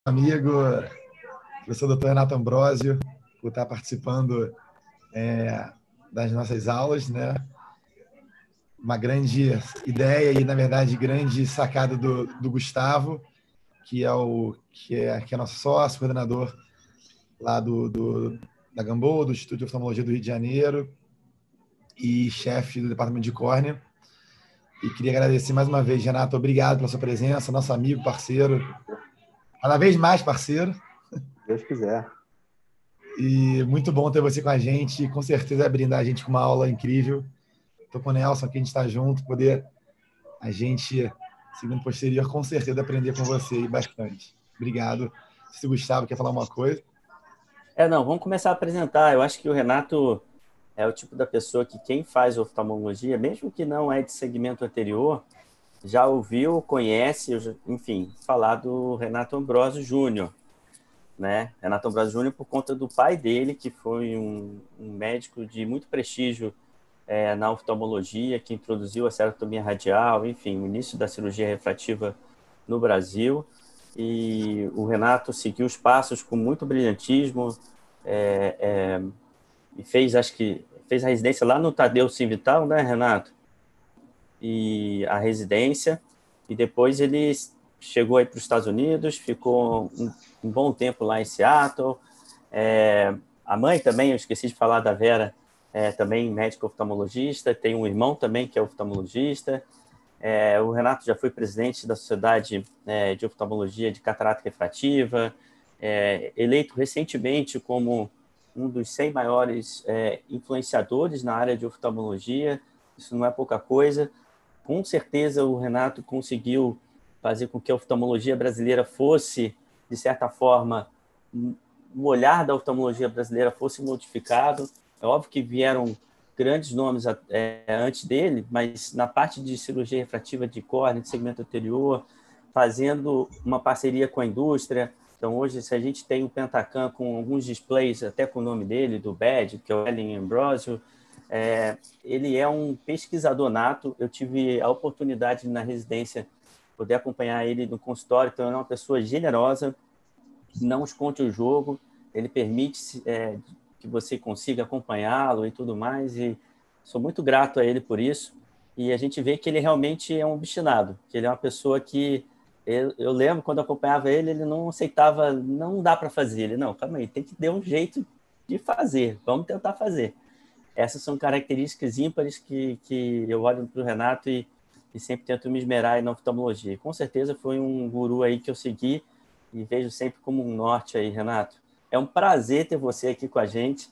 amigo, professor Dr. Renato Ambrosio, por estar participando das nossas aulas, né? Uma grande ideia e, na verdade, grande sacada do Gustavo, que é nosso sócio, coordenador lá da Gamboa, do Instituto de Oftalmologia do Rio de Janeiro e chefe do departamento de córnea. E queria agradecer mais uma vez, Renato, obrigado pela sua presença, nosso amigo, parceiro, cada vez mais parceiro. Deus quiser. E muito bom ter você com a gente, com certeza vai brindar a gente com uma aula incrível. Estou com o Nelson aqui, a gente está junto, poder a gente, segundo posterior, com certeza aprender com você bastante. Obrigado. Se o Gustavo quer falar uma coisa. Não, vamos começar a apresentar. Eu acho que o Renato é o tipo da pessoa que quem faz oftalmologia, mesmo que não é de segmento anterior, já ouviu, conhece, enfim, falar do Renato Ambrosio Júnior, né? Renato Ambrosio Júnior por conta do pai dele, que foi um médico de muito prestígio na oftalmologia, que introduziu a cerotomia radial, enfim, o início da cirurgia refrativa no Brasil. E o Renato seguiu os passos com muito brilhantismo, e fez a residência lá no Tadeu Civital, né, Renato? E a residência, e depois ele chegou aí para os Estados Unidos, ficou um bom tempo lá em Seattle. A mãe também, eu esqueci de falar da Vera, também médica oftalmologista, tem um irmão também que é oftalmologista. O Renato já foi presidente da Sociedade de Oftalmologia de Catarata Refrativa, eleito recentemente como um dos 100 maiores influenciadores na área de oftalmologia. Isso não é pouca coisa. Com certeza o Renato conseguiu fazer com que a oftalmologia brasileira fosse, de certa forma, o olhar da oftalmologia brasileira fosse modificado. É óbvio que vieram grandes nomes antes dele, mas na parte de cirurgia refrativa de córnea, de segmento anterior, fazendo uma parceria com a indústria. Então, hoje, se a gente tem o Pentacam com alguns displays, até com o nome dele, do BED, que é o Ellen Ambrosio, ele é um pesquisador nato. Eu tive a oportunidade, na residência, poder acompanhar ele no consultório, então ele é uma pessoa generosa, não esconde o jogo, ele permite que você consiga acompanhá-lo e tudo mais, e sou muito grato a ele por isso. E a gente vê que ele realmente é um obstinado, que ele é uma pessoa que eu lembro quando eu acompanhava ele, ele não aceitava, não dá para fazer. Ele, não, calma aí, tem que dar um jeito de fazer, vamos tentar fazer. Essas são características ímpares que eu olho para o Renato e sempre tento me esmerar na oftalmologia. Com certeza foi um guru aí que eu segui e vejo sempre como um norte aí, Renato. É um prazer ter você aqui com a gente,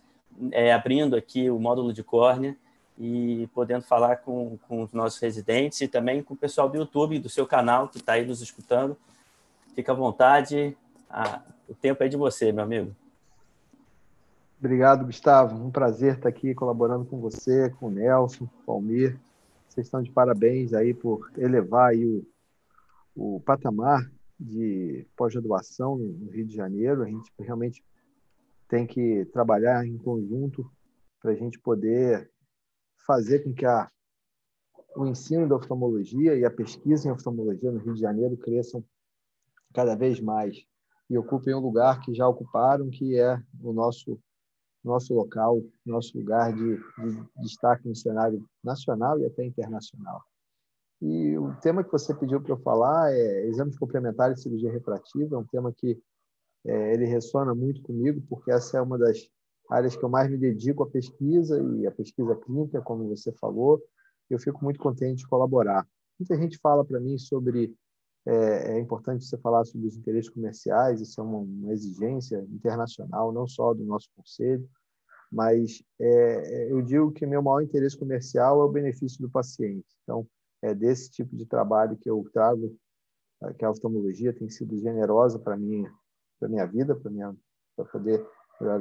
abrindo aqui o módulo de córnea e podendo falar com os nossos residentes e também com o pessoal do YouTube, do seu canal, que está aí nos escutando. Fica à vontade, o tempo é de você, meu amigo. Obrigado, Gustavo. Um prazer estar aqui colaborando com você, com o Nelson, com o Palmir. Vocês estão de parabéns aí por elevar aí o patamar de pós-graduação no Rio de Janeiro. A gente realmente tem que trabalhar em conjunto para a gente poder fazer com que o ensino da oftalmologia e a pesquisa em oftalmologia no Rio de Janeiro cresçam cada vez mais e ocupem um lugar que já ocuparam, que é o nosso local, nosso lugar de destaque no cenário nacional e até internacional. E o tema que você pediu para eu falar é exames complementares de cirurgia refrativa, é um tema que ele ressona muito comigo, porque essa é uma das áreas que eu mais me dedico à pesquisa e à pesquisa clínica, como você falou. Eu fico muito contente de colaborar. Muita gente fala para mim sobre é importante você falar sobre os interesses comerciais, isso é uma exigência internacional, não só do nosso conselho, mas eu digo que meu maior interesse comercial é o benefício do paciente. Então, é desse tipo de trabalho que eu trago, que a oftalmologia tem sido generosa para minha vida, para poder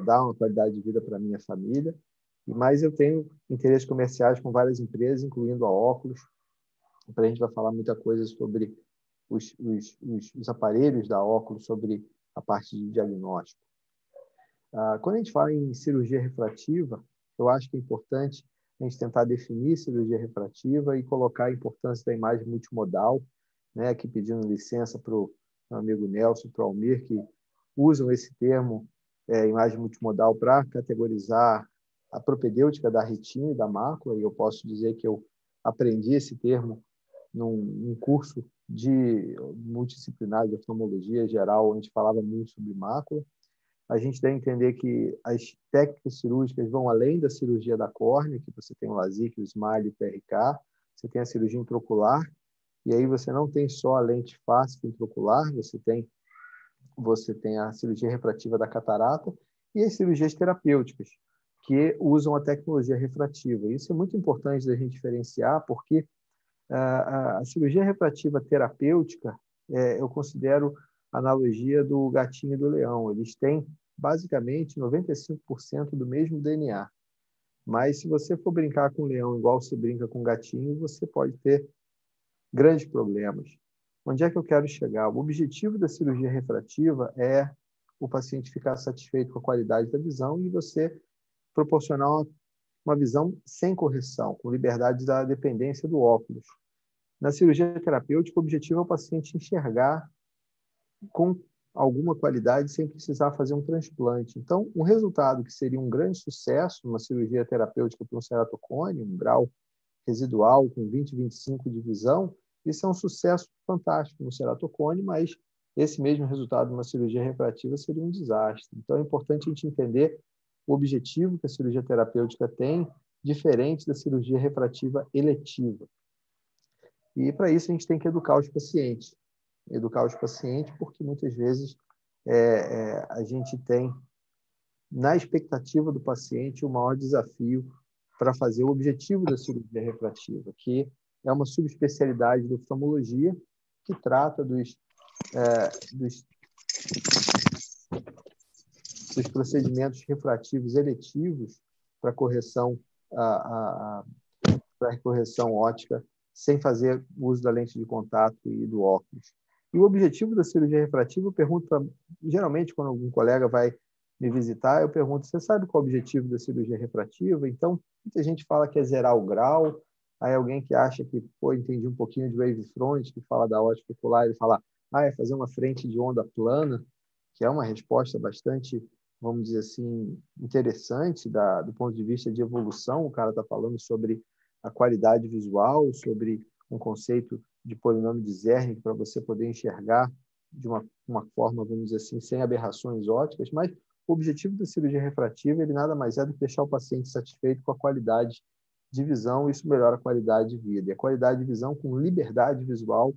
dar uma qualidade de vida para minha família. Mas eu tenho interesses comerciais com várias empresas, incluindo a Óculos. A gente vai falar muita coisa sobre os aparelhos da Óculos, sobre a parte de diagnóstico. Quando a gente fala em cirurgia refrativa, eu acho que é importante a gente tentar definir cirurgia refrativa e colocar a importância da imagem multimodal, né? Aqui pedindo licença para o meu amigo Nelson, para o Almir, que usam esse termo, imagem multimodal, para categorizar a propedêutica da retina e da mácula, e eu posso dizer que eu aprendi esse termo num curso de multidisciplinar de oftalmologia geral, onde falava muito sobre mácula. A gente deve entender que as técnicas cirúrgicas vão além da cirurgia da córnea, que você tem o LASIK, o SMILE, o PRK, você tem a cirurgia intraocular, e aí você não tem só a lente fáscica intraocular, você tem a cirurgia refrativa da catarata e as cirurgias terapêuticas, que usam a tecnologia refrativa. Isso é muito importante da gente diferenciar, porque a cirurgia refrativa terapêutica, eu considero a analogia do gatinho e do leão. Eles têm, basicamente, 95% do mesmo DNA. Mas, se você for brincar com o leão igual você brinca com o gatinho, você pode ter grandes problemas. Onde é que eu quero chegar? O objetivo da cirurgia refrativa é o paciente ficar satisfeito com a qualidade da visão e você proporcionar uma visão sem correção, com liberdade da dependência do óculos. Na cirurgia terapêutica, o objetivo é o paciente enxergar com alguma qualidade sem precisar fazer um transplante. Então, um resultado que seria um grande sucesso numa cirurgia terapêutica para um ceratocone, um grau residual com 20, 25 de visão, isso é um sucesso fantástico no ceratocone, mas esse mesmo resultado numa cirurgia refrativa seria um desastre. Então, é importante a gente entender o objetivo que a cirurgia terapêutica tem, diferente da cirurgia refrativa eletiva. E, para isso, a gente tem que educar os pacientes. Educar os pacientes porque, muitas vezes, a gente tem, na expectativa do paciente, o maior desafio para fazer o objetivo da cirurgia refrativa, que é uma subespecialidade da oftalmologia que trata dos procedimentos refrativos eletivos para correção óptica, sem fazer uso da lente de contato e do óculos. E o objetivo da cirurgia refrativa, eu pergunto geralmente, quando algum colega vai me visitar, eu pergunto: você sabe qual é o objetivo da cirurgia refrativa? Então, muita gente fala que é zerar o grau, aí alguém que acha que, entendi um pouquinho de wavefront, que fala da ótica ocular, ele fala, é fazer uma frente de onda plana, que é uma resposta bastante, vamos dizer assim, interessante do ponto de vista de evolução. O cara está falando sobre a qualidade visual, sobre um conceito de polinômio de Zernike para você poder enxergar de uma forma, vamos dizer assim, sem aberrações ópticas, mas o objetivo da cirurgia refrativa, ele nada mais é do que deixar o paciente satisfeito com a qualidade de visão, isso melhora a qualidade de vida. E a qualidade de visão com liberdade visual,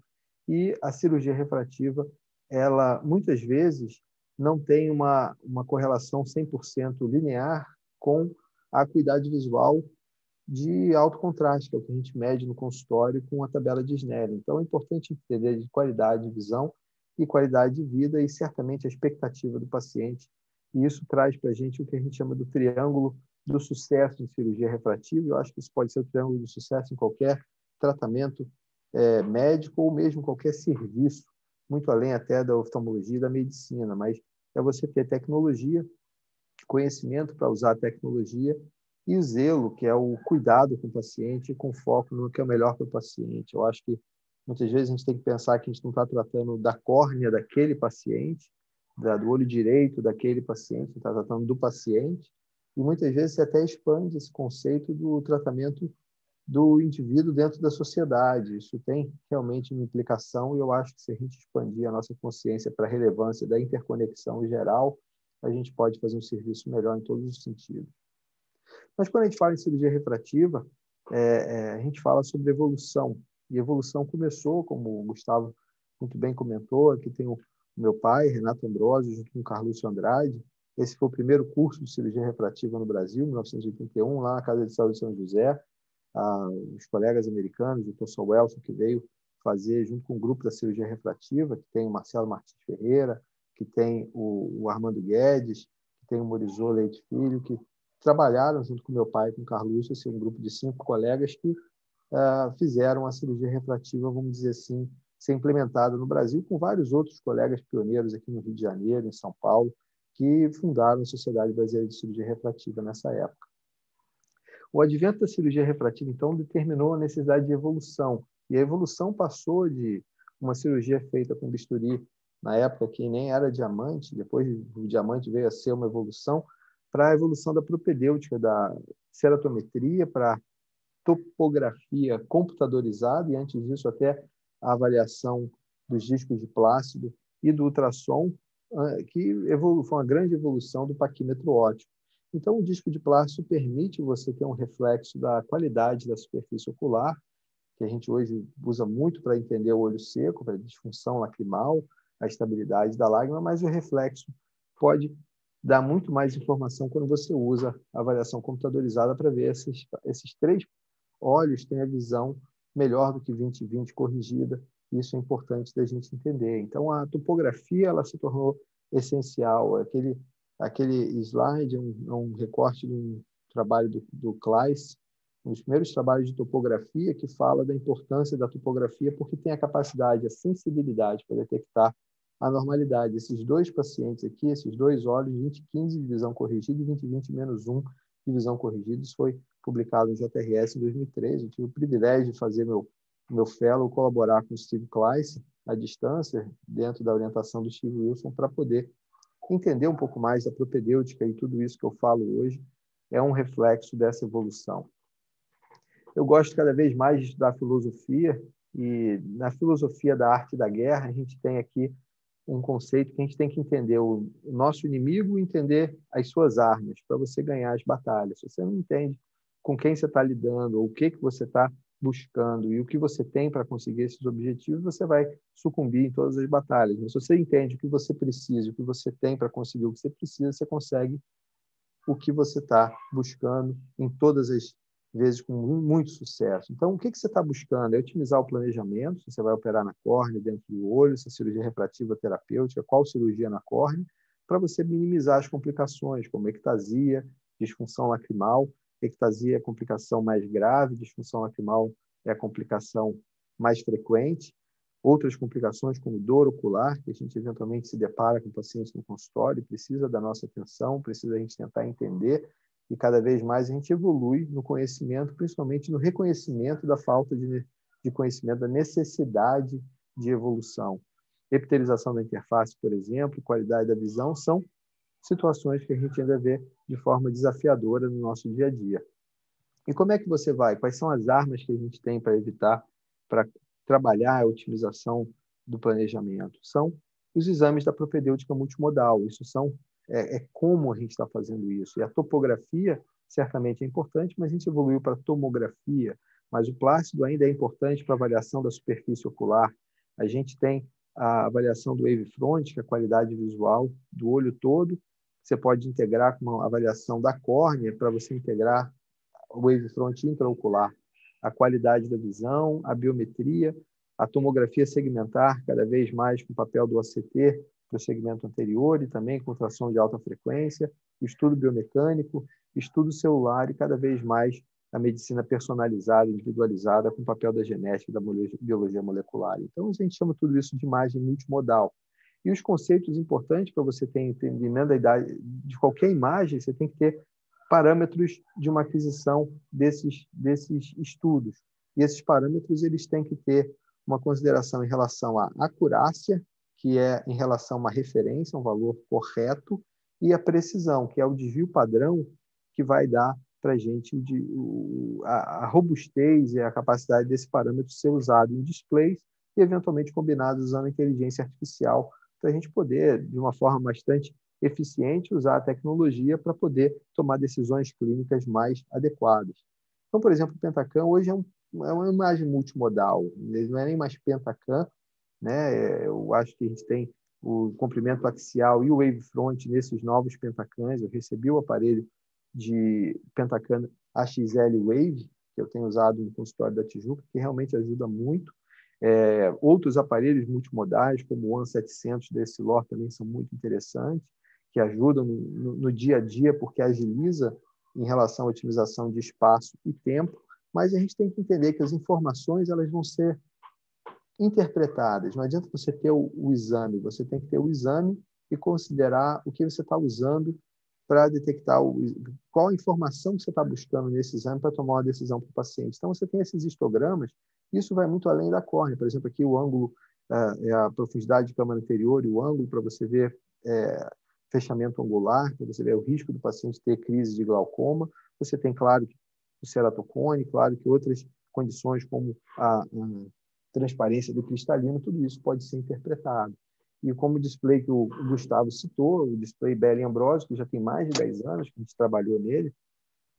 e a cirurgia refrativa, ela muitas vezes não tem uma correlação 100% linear com a acuidade visual de alto contraste, que é o que a gente mede no consultório com a tabela de Snellen. Então, é importante entender de qualidade de visão e qualidade de vida, e certamente a expectativa do paciente. E isso traz para a gente o que a gente chama do triângulo do sucesso em cirurgia refrativa. Eu acho que isso pode ser o triângulo do sucesso em qualquer tratamento médico ou mesmo qualquer serviço, muito além até da oftalmologia e da medicina, mas é você ter tecnologia, conhecimento para usar a tecnologia, e o zelo, que é o cuidado com o paciente, com foco no que é o melhor para o paciente. Eu acho que muitas vezes a gente tem que pensar que a gente não está tratando da córnea daquele paciente, do olho direito daquele paciente, está tratando do paciente, e muitas vezes você até expande esse conceito do tratamento do indivíduo dentro da sociedade. Isso tem realmente uma implicação, e eu acho que se a gente expandir a nossa consciência para a relevância da interconexão geral, a gente pode fazer um serviço melhor em todos os sentidos. Mas quando a gente fala em cirurgia refrativa, a gente fala sobre evolução. E evolução começou, como o Gustavo muito bem comentou, aqui tem o meu pai, Renato Ambrosio, junto com o Carlos Andrade. Esse foi o primeiro curso de cirurgia refrativa no Brasil, em 1981, lá na Casa de Saúde de São José. Os colegas americanos, o Dr. Welson, que veio fazer junto com o grupo da cirurgia refrativa, que tem o Marcelo Martins Ferreira, que tem o Armando Guedes, que tem o Morizô Leite Filho, que trabalharam junto com meu pai, com o Carlos, um grupo de 5 colegas que fizeram a cirurgia refrativa, vamos dizer assim, ser implementada no Brasil, com vários outros colegas pioneiros aqui no Rio de Janeiro, em São Paulo, que fundaram a Sociedade Brasileira de Cirurgia Refrativa nessa época. O advento da cirurgia refrativa, então, determinou a necessidade de evolução, e a evolução passou de uma cirurgia feita com bisturi na época que nem era diamante, depois o diamante veio a ser uma evolução, para a evolução da propedêutica, da ceratometria, para topografia computadorizada, e antes disso até a avaliação dos discos de Plácido e do ultrassom, que foi uma grande evolução do paquímetro óptico. Então, o disco de Plácido permite você ter um reflexo da qualidade da superfície ocular, que a gente hoje usa muito para entender o olho seco, para a disfunção lacrimal, a estabilidade da lágrima, mas o reflexo pode dar muito mais informação quando você usa a avaliação computadorizada para ver esses 3 olhos têm a visão melhor do que 20/20 corrigida. Isso é importante da gente entender. Então, a topografia ela se tornou essencial. Aquele slide é um recorte de um trabalho do Claes, um dos primeiros trabalhos de topografia, que fala da importância da topografia porque tem a capacidade, a sensibilidade para detectar a normalidade. Esses 2 pacientes aqui, esses 2 olhos, 20/15 de visão corrigida e 20/20-1 de visão corrigida, isso foi publicado no JRS em 2013. Eu tive o privilégio de fazer meu fellow, colaborar com o Steve Claes à distância, dentro da orientação do Steve Wilson, para poder entender um pouco mais da propedêutica, e tudo isso que eu falo hoje é um reflexo dessa evolução. Eu gosto cada vez mais de estudar filosofia, e na filosofia da arte da guerra a gente tem aqui um conceito que a gente tem que entender o nosso inimigo e entender as suas armas para você ganhar as batalhas. Se você não entende com quem você está lidando, ou o que você está buscando e o que você tem para conseguir esses objetivos, você vai sucumbir em todas as batalhas. Mas se você entende o que você precisa, o que você tem para conseguir o que você precisa, você consegue o que você está buscando em todas as vezes com muito sucesso. Então, o que você está buscando? É otimizar o planejamento, se você vai operar na córnea, dentro do olho, se é cirurgia refrativa terapêutica, qual cirurgia na córnea, para você minimizar as complicações, como ectasia, disfunção lacrimal. Ectasia é a complicação mais grave, disfunção lacrimal é a complicação mais frequente. Outras complicações, como dor ocular, que a gente eventualmente se depara com pacientes no consultório, precisa da nossa atenção, precisa a gente tentar entender, e cada vez mais a gente evolui no conhecimento, principalmente no reconhecimento da falta de conhecimento, da necessidade de evolução. Epitelização da interface, por exemplo, qualidade da visão, são situações que a gente ainda vê de forma desafiadora no nosso dia a dia. E como é que você vai? Quais são as armas que a gente tem para evitar, para trabalhar a otimização do planejamento? São os exames da propedêutica multimodal. Isso é como a gente está fazendo isso. E a topografia certamente é importante, mas a gente evoluiu para a tomografia. Mas o Plácido ainda é importante para a avaliação da superfície ocular. A gente tem a avaliação do wavefront, que é a qualidade visual do olho todo. Você pode integrar com uma avaliação da córnea para você integrar o wavefront intraocular, a qualidade da visão, a biometria, a tomografia segmentar, cada vez mais com o papel do OCT para o segmento anterior e também com tração de alta frequência, o estudo biomecânico, estudo celular e cada vez mais a medicina personalizada, individualizada, com o papel da genética e da biologia molecular. Então, a gente chama tudo isso de imagem multimodal. E os conceitos importantes para você ter entendimento da idade de qualquer imagem, você tem que ter parâmetros de uma aquisição desses estudos. E esses parâmetros eles têm que ter uma consideração em relação à acurácia, que é em relação a uma referência, um valor correto, e a precisão, que é o desvio padrão que vai dar para a gente a robustez e a capacidade desse parâmetro ser usado em displays e, eventualmente, combinado usando a inteligência artificial para a gente poder, de uma forma bastante eficiente, usar a tecnologia para poder tomar decisões clínicas mais adequadas. Então, por exemplo, o Pentacam hoje é uma imagem multimodal, ele não é nem mais Pentacam, né? Eu acho que a gente tem o comprimento axial e o wavefront nesses novos Pentacams. Eu recebi o aparelho de Pentacam AXL Wave, que eu tenho usado no consultório da Tijuca, que realmente ajuda muito. Outros aparelhos multimodais, como o ONE 700 da Essilor, também são muito interessantes, que ajudam no dia a dia, porque agiliza em relação à otimização de espaço e tempo, mas a gente tem que entender que as informações elas vão ser interpretadas. Não adianta você ter o exame, você tem que ter o exame e considerar o que você está usando para detectar qual a informação que você está buscando nesse exame para tomar uma decisão para o paciente. Então, você tem esses histogramas, isso vai muito além da córnea. Por exemplo, aqui o ângulo a profundidade de câmara anterior e o ângulo para você ver fechamento angular, para você ver o risco do paciente ter crise de glaucoma. Você tem, claro, o ceratocone, claro que outras condições como a transparência do cristalino, tudo isso pode ser interpretado. E como o display que o Gustavo citou, o display Belli-Ambrosio, que já tem mais de 10 anos que a gente trabalhou nele,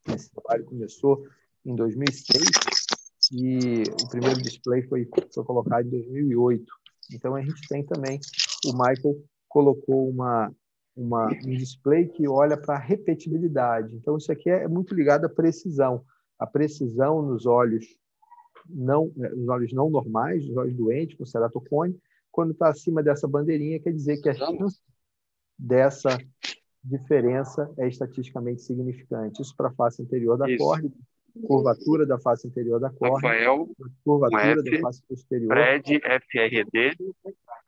esse trabalho começou em 2006 e o primeiro display foi colocado em 2008. Então, a gente tem também, o Michael colocou um display que olha para a repetibilidade. Então, isso aqui é muito ligado à precisão. A precisão nos olhos não normais, nos olhos doentes, com ceratocone, quando está acima dessa bandeirinha, quer dizer que a chance dessa diferença é estatisticamente significante. Isso para a face anterior da córnea, curvatura da face anterior da córnea, Rafael, curvatura da face posterior. Fred, FRD,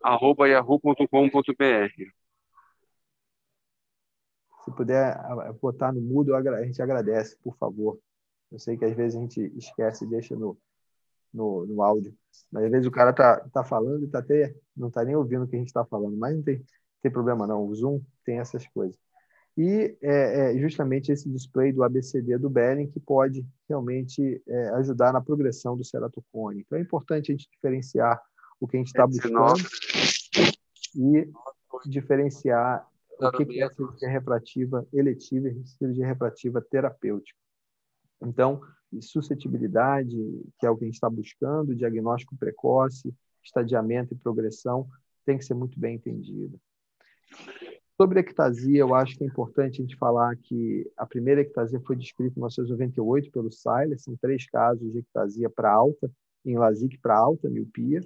@yahoo.com.br. Se puder botar no mudo, a gente agradece, por favor. Eu sei que às vezes a gente esquece e deixa no áudio. Mas às vezes o cara tá falando e não está nem ouvindo o que a gente está falando. Mas não tem problema não. O Zoom tem essas coisas. E justamente esse display do ABCD do Behring que pode realmente ajudar na progressão do ceratocone. Então é importante a gente diferenciar o que a gente está buscando e diferenciar o que é cirurgia refrativa eletiva e cirurgia refrativa terapêutica. Então, suscetibilidade, que é o que a gente está buscando, diagnóstico precoce, estadiamento e progressão, tem que ser muito bem entendido. Sobre ectasia, eu acho que é importante a gente falar que a primeira ectasia foi descrita em 1998 pelo Seiler, são 3 casos de ectasia para alta, em LASIK para alta miopia,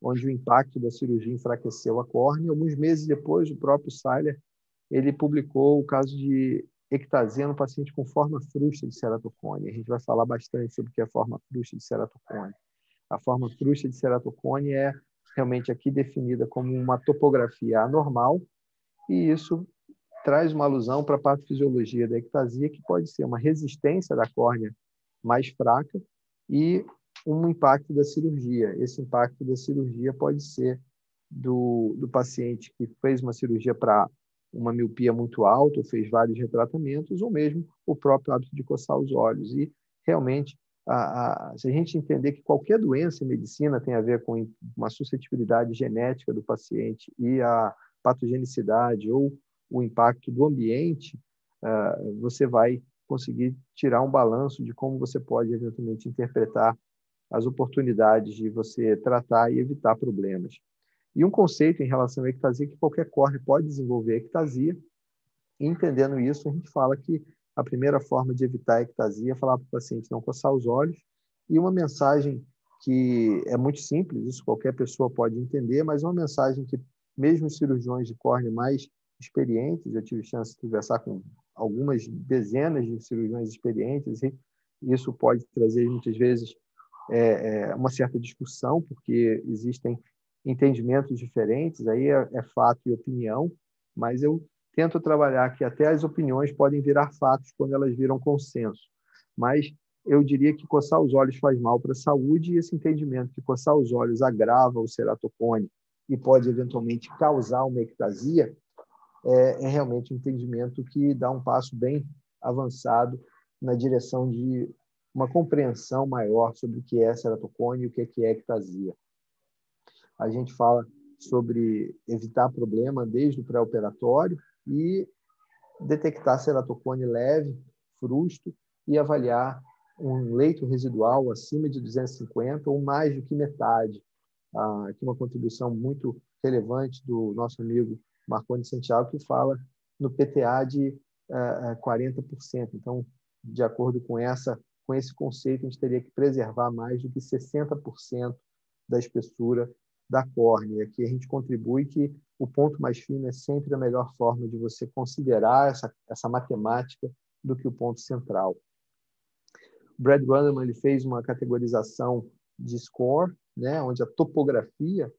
onde o impacto da cirurgia enfraqueceu a córnea. Alguns meses depois, o próprio Seiler ele publicou o caso de ectasia no paciente com forma frustra de ceratocone. A gente vai falar bastante sobre o que é a forma frustra de ceratocone. A forma frustra de ceratocone é realmente aqui definida como uma topografia anormal, e isso traz uma alusão para a patofisiologia da ectasia, que pode ser uma resistência da córnea mais fraca e um impacto da cirurgia. Esse impacto da cirurgia pode ser do paciente que fez uma cirurgia para uma miopia muito alta, ou fez vários retratamentos, ou mesmo o próprio hábito de coçar os olhos. E, realmente, se a gente entender que qualquer doença em medicina tem a ver com uma suscetibilidade genética do paciente e a patogenicidade ou o impacto do ambiente, você vai conseguir tirar um balanço de como você pode, eventualmente, interpretar as oportunidades de você tratar e evitar problemas. E um conceito em relação à ectasia que qualquer córnea pode desenvolver ectasia. E entendendo isso, a gente fala que a primeira forma de evitar a ectasia é falar para o paciente não coçar os olhos. E uma mensagem que é muito simples, isso qualquer pessoa pode entender, mas uma mensagem que mesmo os cirurgiões de córnea mais experientes, eu tive chance de conversar com algumas dezenas de cirurgiões experientes, e isso pode trazer muitas vezes uma certa discussão, porque existem entendimentos diferentes, aí é fato e opinião, mas eu tento trabalhar que até as opiniões podem virar fatos quando elas viram consenso. Mas eu diria que coçar os olhos faz mal para a saúde, e esse entendimento que coçar os olhos agrava o ceratocone e pode eventualmente causar uma ectasia é realmente um entendimento que dá um passo bem avançado na direção de uma compreensão maior sobre o que é ceratocone e o que é ectasia. A gente fala sobre evitar problema desde o pré-operatório e detectar ceratocone leve, frusto, e avaliar um leito residual acima de 250 ou mais do que metade. Aqui uma contribuição muito relevante do nosso amigo Marconi Santiago, que fala no PTA de 40%. Então, de acordo com esse conceito, a gente teria que preservar mais do que 60% da espessura da córnea. Aqui a gente contribui que o ponto mais fino é sempre a melhor forma de você considerar essa matemática do que o ponto central. O Brad Runderman ele fez uma categorização de score, né, onde a topografia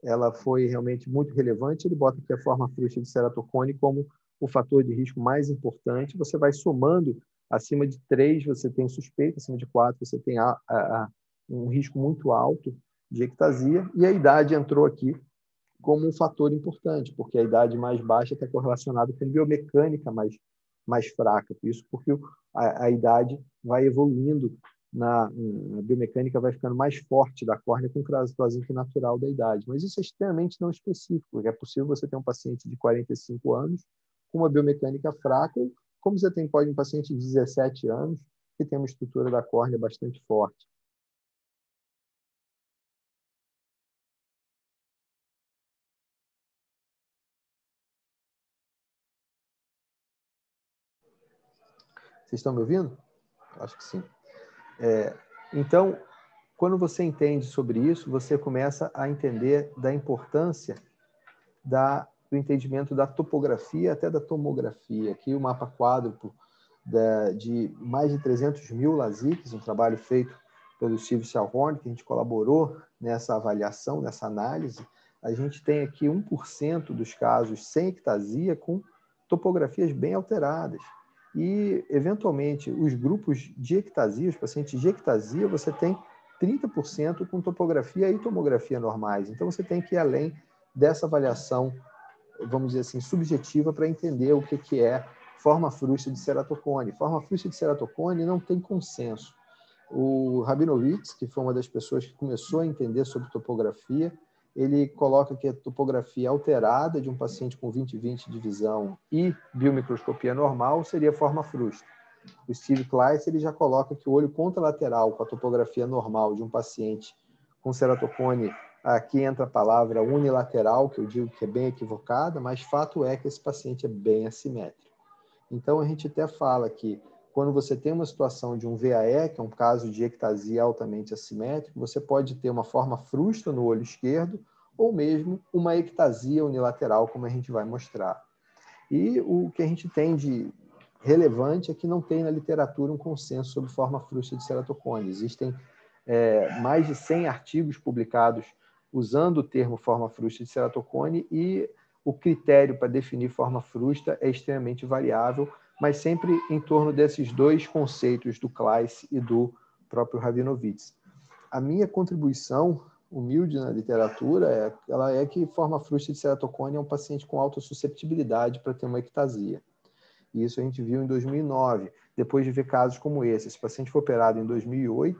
ela foi realmente muito relevante. Ele bota aqui a forma frustra de ceratocone como o fator de risco mais importante. Você vai somando, acima de 3 você tem suspeita, acima de 4 você tem um risco muito alto de ectasia, e a idade entrou aqui como um fator importante, porque a idade mais baixa está correlacionada com biomecânica mais fraca, por isso porque a idade vai evoluindo, a biomecânica vai ficando mais forte da córnea com o crasoclosique natural da idade. Mas isso é extremamente não específico, porque é possível você ter um paciente de 45 anos com uma biomecânica fraca, como você pode um paciente de 17 anos que tem uma estrutura da córnea bastante forte. Vocês estão me ouvindo? Acho que sim. Então, quando você entende sobre isso, você começa a entender da importância do entendimento da topografia, até da tomografia. Aqui o mapa quádruplo de mais de 300 mil LASIKs, um trabalho feito pelo Steve Schallhorn, que a gente colaborou nessa avaliação, nessa análise. A gente tem aqui 1% dos casos sem ectasia com topografias bem alteradas. E, eventualmente, os grupos de ectasia, os pacientes de ectasia, você tem 30% com topografia e tomografia normais. Então, você tem que ir além dessa avaliação, vamos dizer assim, subjetiva para entender o que é forma frustra de ceratocone. Forma frustra de ceratocone não tem consenso. O Rabinovitz, que foi uma das pessoas que começou a entender sobre topografia, ele coloca que a topografia alterada de um paciente com 20/20 de visão e biomicroscopia normal seria forma frustra. O Steve Kleiss, ele já coloca que o olho contralateral com a topografia normal de um paciente com ceratocone, aqui entra a palavra unilateral, que eu digo que é bem equivocada, mas fato é que esse paciente é bem assimétrico. Então, a gente até fala que quando você tem uma situação de um VAE, que é um caso de ectasia altamente assimétrico, você pode ter uma forma frustra no olho esquerdo ou mesmo uma ectasia unilateral, como a gente vai mostrar. E o que a gente tem de relevante é que não tem na literatura um consenso sobre forma frustra de ceratocone. Existem mais de 100 artigos publicados usando o termo forma frustra de ceratocone e o critério para definir forma frustra é extremamente variável, mas sempre em torno desses dois conceitos do Kleiss e do próprio Rabinovitz. A minha contribuição humilde na literatura ela é que forma frustra de ceratocone é um paciente com alta susceptibilidade para ter uma ectasia. E isso a gente viu em 2009, depois de ver casos como esse. Esse paciente foi operado em 2008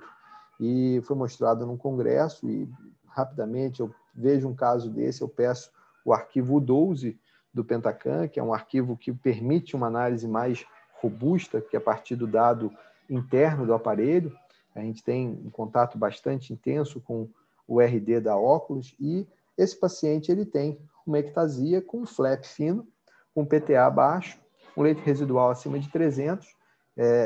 e foi mostrado num congresso e rapidamente eu vejo um caso desse, eu peço o arquivo U12 do Pentacam, que é um arquivo que permite uma análise mais robusta, que é a partir do dado interno do aparelho. A gente tem um contato bastante intenso com o RD da óculos e esse paciente ele tem uma ectasia com um flap fino, com PTA baixo, um leite residual acima de 300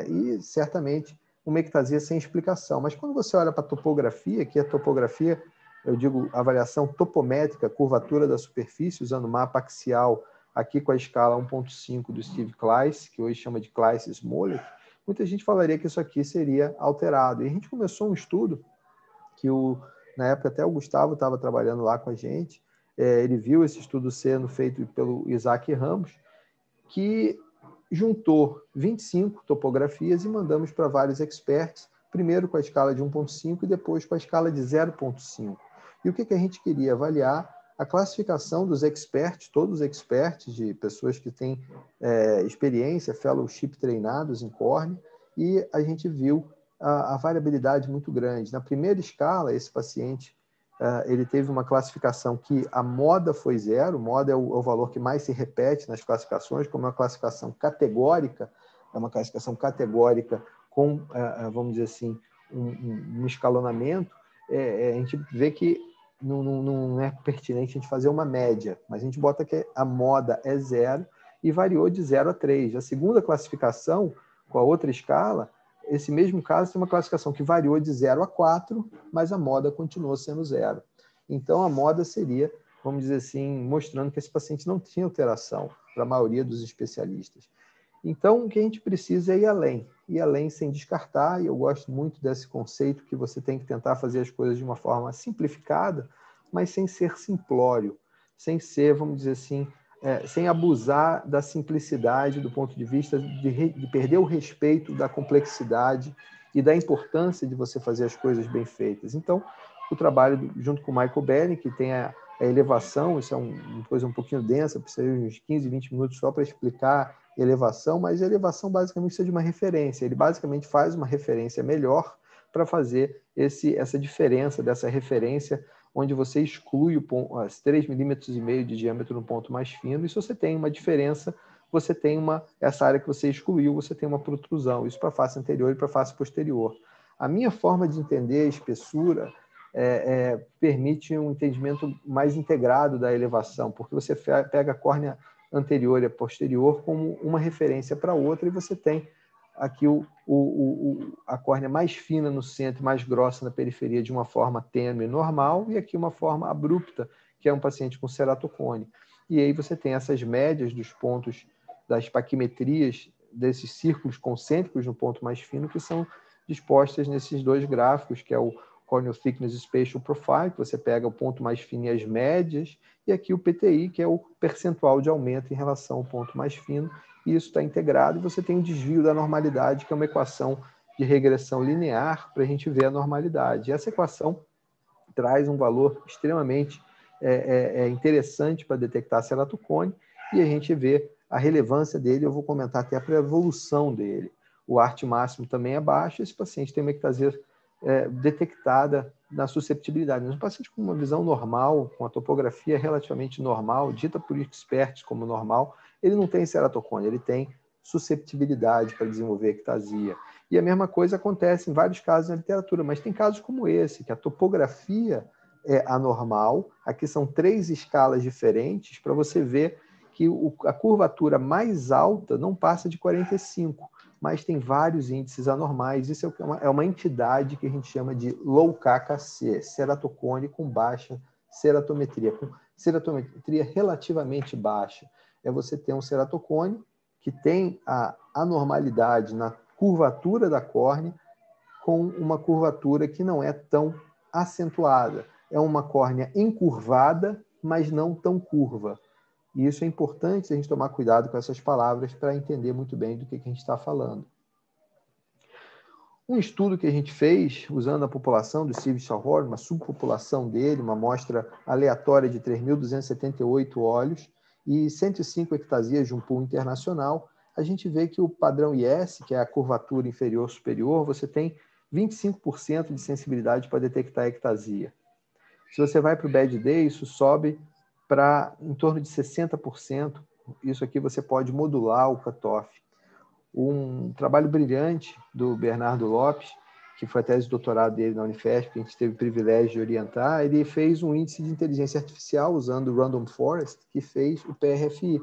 e certamente uma ectasia sem explicação. Mas quando você olha para a topografia, que a topografia, eu digo avaliação topométrica, curvatura da superfície, usando mapa axial, aqui com a escala 1.5 do Steve Kleiss, que hoje chama de Kleiss-Smollett, muita gente falaria que isso aqui seria alterado. E a gente começou um estudo que, na época, até o Gustavo estava trabalhando lá com a gente, ele viu esse estudo sendo feito pelo Isaac Ramos, que juntou 25 topografias e mandamos para vários experts, primeiro com a escala de 1.5 e depois com a escala de 0.5. E o que a gente queria avaliar? A classificação dos experts, todos os experts, de pessoas que têm experiência, fellowship treinados em córnea, e a gente viu a variabilidade muito grande. Na primeira escala, esse paciente ele teve uma classificação que a moda foi 0, moda é o valor que mais se repete nas classificações, como é uma classificação categórica, é uma classificação categórica com, vamos dizer assim, um escalonamento, a gente vê que não é pertinente a gente fazer uma média, mas a gente bota que a moda é 0 e variou de 0 a 3. A segunda classificação, com a outra escala, esse mesmo caso tem uma classificação que variou de 0 a 4, mas a moda continuou sendo 0. Então, a moda seria, vamos dizer assim, mostrando que esse paciente não tinha alteração, para a maioria dos especialistas. Então, o que a gente precisa é ir além sem descartar, e eu gosto muito desse conceito que você tem que tentar fazer as coisas de uma forma simplificada, mas sem ser simplório, sem ser, vamos dizer assim, sem abusar da simplicidade do ponto de vista de perder o respeito da complexidade e da importância de você fazer as coisas bem feitas. Então, o trabalho junto com o Michael Belling, que tem a elevação. Isso é uma coisa um pouquinho densa, precisa de uns 15, 20 minutos só para explicar elevação, mas a elevação basicamente precisa de uma referência. Ele basicamente faz uma referência melhor para fazer essa diferença dessa referência, onde você exclui as 3,5 milímetros de diâmetro no ponto mais fino, e se você tem uma diferença, você tem essa área que você excluiu, você tem uma protrusão, isso para a face anterior e para a face posterior. A minha forma de entender a espessura permite um entendimento mais integrado da elevação, porque você pega a córnea anterior e a posterior como uma referência para outra, e você tem aqui a córnea mais fina no centro, mais grossa na periferia, de uma forma tênue normal, e aqui uma forma abrupta, que é um paciente com ceratocone. E aí você tem essas médias dos pontos das paquimetrias, desses círculos concêntricos no ponto mais fino, que são dispostas nesses dois gráficos, que é o Corneal Thickness Spatial Profile, que você pega o ponto mais fino e as médias, e aqui o PTI, que é o percentual de aumento em relação ao ponto mais fino, e isso está integrado, e você tem o desvio da normalidade, que é uma equação de regressão linear para a gente ver a normalidade. E essa equação traz um valor extremamente interessante para detectar ceratocone, e a gente vê a relevância dele. Eu vou comentar até para a evolução dele. O ART máximo também é baixo, esse paciente tem uma ectasia detectada na susceptibilidade. Mas um paciente com uma visão normal, com a topografia relativamente normal, dita por experts como normal, ele não tem ceratocone, ele tem susceptibilidade para desenvolver ectasia. E a mesma coisa acontece em vários casos na literatura, mas tem casos como esse, que a topografia é anormal. Aqui são 3 escalas diferentes para você ver que a curvatura mais alta não passa de 45, mas tem vários índices anormais. Isso é uma entidade que a gente chama de low KKC, ceratocone com baixa ceratometria, com ceratometria relativamente baixa. É você ter um ceratocone que tem a anormalidade na curvatura da córnea, com uma curvatura que não é tão acentuada. É uma córnea encurvada, mas não tão curva. E isso é importante a gente tomar cuidado com essas palavras para entender muito bem do que a gente está falando. Um estudo que a gente fez, usando a população do Steve Schallhorn, uma subpopulação dele, uma amostra aleatória de 3.278 olhos e 105 ectasias de um pool internacional, a gente vê que o padrão IS, que é a curvatura inferior-superior, você tem 25% de sensibilidade para detectar ectasia. Se você vai para o Bad Day, isso sobe para em torno de 60%. Isso aqui você pode modular o cutoff. Um trabalho brilhante do Bernardo Lopes, que foi a tese de doutorado dele na Unifesp, que a gente teve o privilégio de orientar, ele fez um índice de inteligência artificial usando o Random Forest, que fez o PRFI.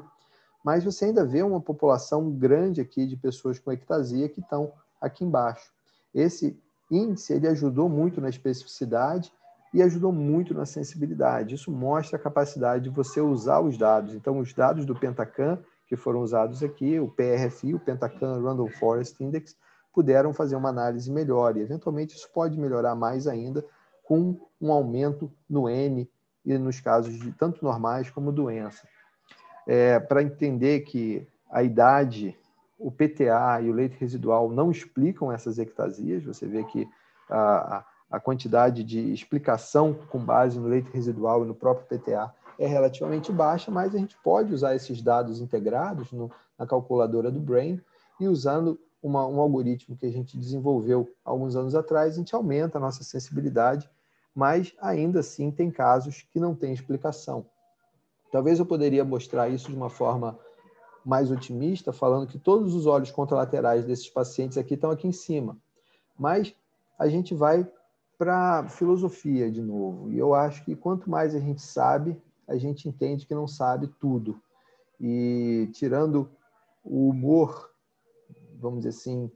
Mas você ainda vê uma população grande aqui de pessoas com ectasia que estão aqui embaixo. Esse índice ele ajudou muito na especificidade e ajudou muito na sensibilidade. Isso mostra a capacidade de você usar os dados. Então, os dados do Pentacam, que foram usados aqui, o PRFI, o Pentacam Random Forest Index, puderam fazer uma análise melhor. E, eventualmente, isso pode melhorar mais ainda com um aumento no N e nos casos de tanto normais como doença. Para entender que a idade, o PTA e o leite residual não explicam essas ectasias, você vê que a quantidade de explicação com base no leite residual e no próprio PTA é relativamente baixa, mas a gente pode usar esses dados integrados na calculadora do Brain, e usando um algoritmo que a gente desenvolveu alguns anos atrás, a gente aumenta a nossa sensibilidade, mas ainda assim tem casos que não tem explicação. Talvez eu poderia mostrar isso de uma forma mais otimista, falando que todos os olhos contralaterais desses pacientes aqui estão aqui em cima. Mas a gente vai para a filosofia de novo. E eu acho que quanto mais a gente sabe, a gente entende que não sabe tudo. E tirando o humor, vamos dizer assim,